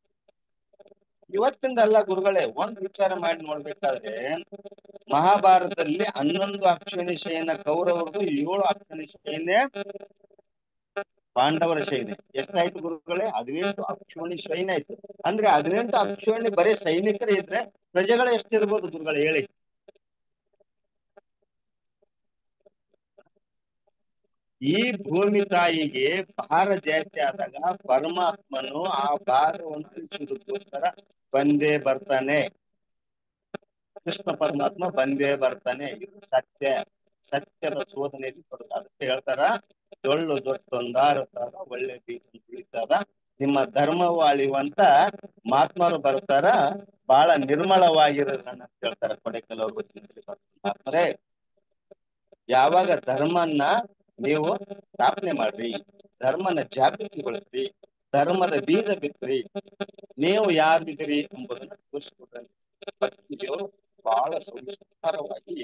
ಇವತ್ತಿಂದ ಅಲ್ಲ ಗುರುಗಳೇ, ಒಂದ್ ವಿಚಾರ ಮಾಡಿ ನೋಡ್ಬೇಕಾದ್ರೆ, ಮಹಾಭಾರತದಲ್ಲಿ 11 ಅಕ್ಷೋಣಿ ಸೈನ್ಯ ಕೌರವರದು, 7 ಅಕ್ಷೋಣಿ ಸೈನ್ಯ ಪಾಂಡವರ ಸೈನ್ಯ. ಎಷ್ಟಾಯ್ತು ಗುರುಗಳೇ? 18 ಅಕ್ಷೋಣಿ ಸೈನ್ಯ ಆಯ್ತು. ಅಂದ್ರೆ 18 ಅಕ್ಷೋಣಿ ಬರೀ ಸೈನಿಕರೇ ಇದ್ರೆ ಪ್ರಜೆಗಳು ಎಷ್ಟಿರ್ಬೋದು ಗುರುಗಳೇ ಹೇಳಿ? ಈ ಭೂಮಿ ತಾಯಿಗೆ ಭಾರ ಜಾಸ್ತಿ ಆದಾಗ ಪರಮಾತ್ಮನು ಆ ಭಾರವನ್ನು ಅಳಿಸುವುದಕ್ಕೋಸ್ಕರ ಬಂದೇ ಬರ್ತಾನೆ. ಕೃಷ್ಣ ಪರಮಾತ್ಮ ಬಂದೇ ಬರ್ತಾನೆ. ಇದು ಸತ್ಯ. ಸತ್ಯದ ಶೋಧನೆಯಲ್ಲಿ ಕೊಡುತ್ತ. ಅದಕ್ಕೆ ಹೇಳ್ತಾರ, ಡೊಳ್ಳು ದೊಟ್ಟೊಂದಾರುತ್ತಾರ, ಒಳ್ಳೆ ಬೀಜ ತುಳಿತಾರ, ನಿಮ್ಮ ಧರ್ಮವು ಅಳಿವಂತ ಮಹಾತ್ಮರು ಬರ್ತಾರ, ಬಹಳ ನಿರ್ಮಲವಾಗಿರೋದನ್ನ ಹೇಳ್ತಾರ. ಕೊಡೆಕಲ್ಲವ್ರು ಮಹಾತ್ಮರೇ, ಯಾವಾಗ ಧರ್ಮನ್ನ ನೀವು ಸ್ಥಾಪನೆ ಮಾಡ್ರಿ, ಧರ್ಮನ ಜಾಗೃತಿಗೊಳಿಸ್ರಿ, ಧರ್ಮದ ಬೀಜ ಬಿತ್ರಿ, ನೀವು ಯಾರಿದ್ದೀರಿ ಎಂಬುದನ್ನು ತೋರಿಸ್ಕೊಡ್ರಿ. ಭಕ್ತಿಯವರು ಬಹಳ ಸುವಿಸ್ತಾರವಾಗಿ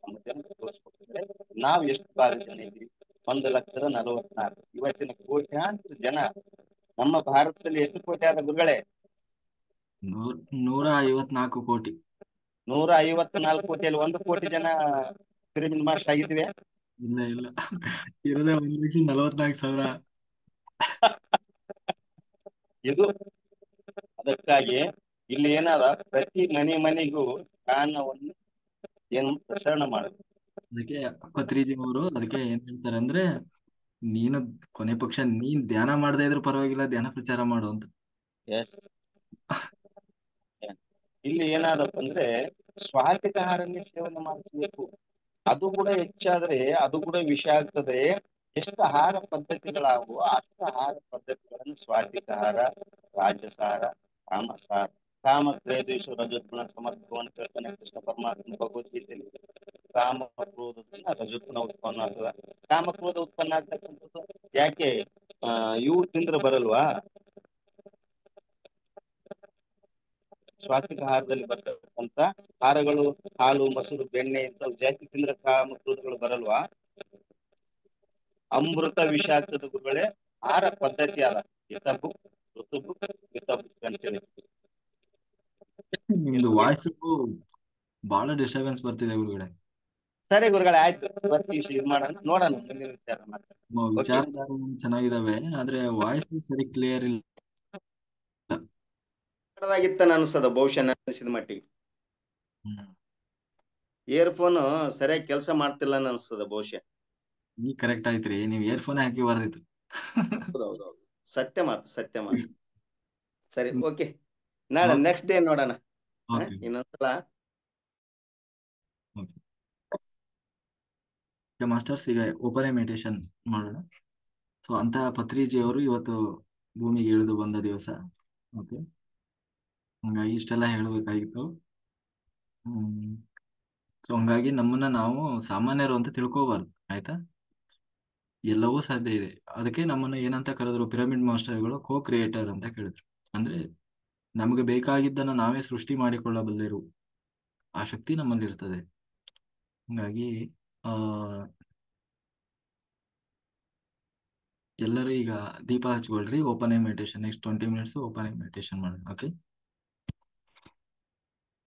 ನಮ್ಮ ಜನರಿಗೆ ತೋರಿಸ್ಕೊಟ್ಟಿದ್ದಾರೆ. ನಾವು ಎಷ್ಟು ಬಾರಿ ಜನ ಇದ್ದೀವಿ? 1,44,000. ಇವತ್ತಿನ ಕೋಟ್ಯಾಂತರ ಜನ ನಮ್ಮ ಭಾರತದಲ್ಲಿ ಎಷ್ಟು ಕೋಟಿ ಆದ ಗುರುಗಳೇ? 154 ಕೋಟಿ. 154 ಕೋಟಿಯಲ್ಲಿ 1 ಕೋಟಿ ಜನ ಪಿರಮಿಡ್ ಮಾಸ್ಟರ್ ಆಗಿದ್ವಿ. ಇಲ್ಲ ಇಲ್ಲ, ಇರೋದೇ 1,44,000. ಇದು ಅದಕ್ಕಾಗಿ ಇಲ್ಲಿ ಏನಾದ, ಪ್ರತಿ ಮನೆಗೂ ಜ್ಞಾನವನ್ನು ಏನು ಪ್ರಸರಣ ಮಾಡುದು. ಅದಕ್ಕೆ ಪತ್ರಿಜಿ ಅವರು ಅದಕ್ಕೆ ಏನ್ ಹೇಳ್ತಾರೆ ಅಂದ್ರೆ, ನೀನು ಕೊನೆ ಪಕ್ಷ ನೀನ್ ಧ್ಯಾನ ಮಾಡದೇ ಇದ್ರೂ ಪರವಾಗಿಲ್ಲ, ಧ್ಯಾನ ಪ್ರಚಾರ ಮಾಡು ಅಂತ. ಎಸ್, ಇಲ್ಲಿ ಏನಾದಪ್ಪ ಅಂದ್ರೆ ಸ್ವಾತಿಕಾಹಾರನ್ನೇ ಸೇವನೆ ಮಾಡಿಸಬೇಕು. ಅದು ಕೂಡ ಹೆಚ್ಚಾದ್ರೆ ಅದು ಕೂಡ ವಿಷ ಆಗ್ತದೆ. ಎಷ್ಟು ಆಹಾರ ಪದ್ಧತಿಗಳಾಗುವ ಅಷ್ಟು ಆಹಾರ ಪದ್ಧತಿಗಳನ್ನು ಸ್ವಾತಿಕಾಹಾರ, ರಾಜಸಾರ, ತಾಮಸಾರ, ಕಾಮ ಕ್ರೋಧೇಶ ರಜೋಗುಣ ಸಮತ್ವವನ್ನು ಕೇಳ್ತಾನೆ ಕೃಷ್ಣ ಪರಮಾತ್ಮ ಭಗವದ್ಗೀತೆಯಲ್ಲಿ. ಕಾಮ ಕ್ರೋಧದಿಂದ ರಜೋಗುಣ ಉತ್ಪನ್ನ ಆಗ್ತದ. ಕಾಮ ಕ್ರೋಧ ಉತ್ಪನ್ನ ಆಗ್ತಕ್ಕಂಥದ್ದು ಯಾಕೆ? ಇವು ತಿಂದ್ರೆ ಬರಲ್ವಾ? ಸ್ವಾತಿಕ ಆಹಾರದಲ್ಲಿ ಬರ್ತಕ್ಕಂತ ಆಹಾರಗಳು, ಹಾಲು, ಮೊಸರು, ಬೆಣ್ಣೆ ಇಂಥವು ಜಾಸ್ತಿ ತಿಂದ್ರೆ ಕಾಮ ಕ್ರೋಧಗಳು ಬರಲ್ವಾ? ಅಮೃತ ವಿಷ ಆಗ್ತದ ಗುರುಗಳೇ. ಆಹಾರ ಪದ್ಧತಿ ಅದ, ಹಿತಬು ಋತುಬು ಹಿತಬು ಅಂತೇಳಿ. ನಿಮ್ದು ವಾಯ್ಸ್ ಬಹಳ ಡಿಸ್ಟರ್ಬೆನ್ಸ್ ಬರ್ತಿದೆ ಗುರುಗಳೇ. ಸರಿ ಗುರುಗಳೇ, ಆಯ್ತು. ಇದು ಮಾಡೋಣ, ನೋಡೋಣ ಮುಂದಿನ ವಿಚಾರ ಮಾಡ್ತಾರೆ. ವಿಚಾರಧಾರೆ ಚೆನ್ನಾಗಿದಾವೆ, ಆದ್ರೆ ವಾಯ್ಸ್ ಸರಿ ಕ್ಲಿಯರ್ ಇಲ್ಲ. ಅನ್ಸದ ಬಹುಶಃ ಅನಿಸಿದ ಮಟ್ಟಿಗೆ ಇಯರ್ಫೋನ್ ಸರಿಯಾಗಿ ಕೆಲಸ ಮಾಡ್ತಿಲ್ಲ ಅನ್ಸ್ತದ ಬಹುಶಃ. ಈಗ ಕರೆಕ್ಟ್ ಆಯ್ತ್ರಿ, ನೀವ್ ಇಯರ್ಫೋನ್ ಹಾಕಿ ಬರ್ದಿತ್ತು. ಹೌದೌದು, ಸತ್ಯ ಮಾತು, ಸತ್ಯ ಮಾತು. ಸರಿ, ಓಕೆ. ನಾಳೆ ನೆಕ್ಸ್ಟ್ ಡೇ ನೋಡೋಣ ಇನ್ನೊಂದ್ಸಲ. ಮಾಸ್ಟರ್ಸ್, ಈಗ ಓಪನ್ ಮೆಡಿಟೇಷನ್ ಮಾಡೋಣ. ಸೊ ಅಂತ ಪತ್ರಿಜಿ ಅವರು ಇವತ್ತು ಭೂಮಿಗೆ ಇಳಿದು ಬಂದ ದಿವಸ. ಓಕೆ, ಹಂಗಾಗಿ ಇಷ್ಟೆಲ್ಲ ಹೇಳಬೇಕಾಗಿತ್ತು. ಹ್ಮ್ ಸೊ ಹಂಗಾಗಿ ನಮ್ಮನ್ನ ನಾವು ಸಾಮಾನ್ಯರು ಅಂತ ತಿಳ್ಕೋಬಾರ್ದು, ಆಯ್ತಾ. ಎಲ್ಲವೂ ಸಾಧ್ಯ ಇದೆ. ಅದಕ್ಕೆ ನಮ್ಮನ್ನ ಏನಂತ ಕರೆದ್ರು ಪಿರಮಿಡ್ ಮಾಸ್ಟರ್ಗಳು, ಕೋ ಕ್ರಿಯೇಟರ್ ಅಂತ ಕೇಳಿದ್ರು. ಅಂದ್ರೆ ನಮಗೆ ಬೇಕಾಗಿದ್ದನ್ನು ನಾವೇ ಸೃಷ್ಟಿ ಮಾಡಿಕೊಳ್ಳಬಲ್ಲೆರು, ಆ ಶಕ್ತಿ ನಮ್ಮಲ್ಲಿರ್ತದೆ. ಹಂಗಾಗಿ ಆ ಎಲ್ಲರೂ ಈಗ ದೀಪ ಹಚ್ಕೊಳ್ರಿ, open eye meditation next 20 minutes open eye meditation ಮಾಡೋಣ. ಓಕೆ.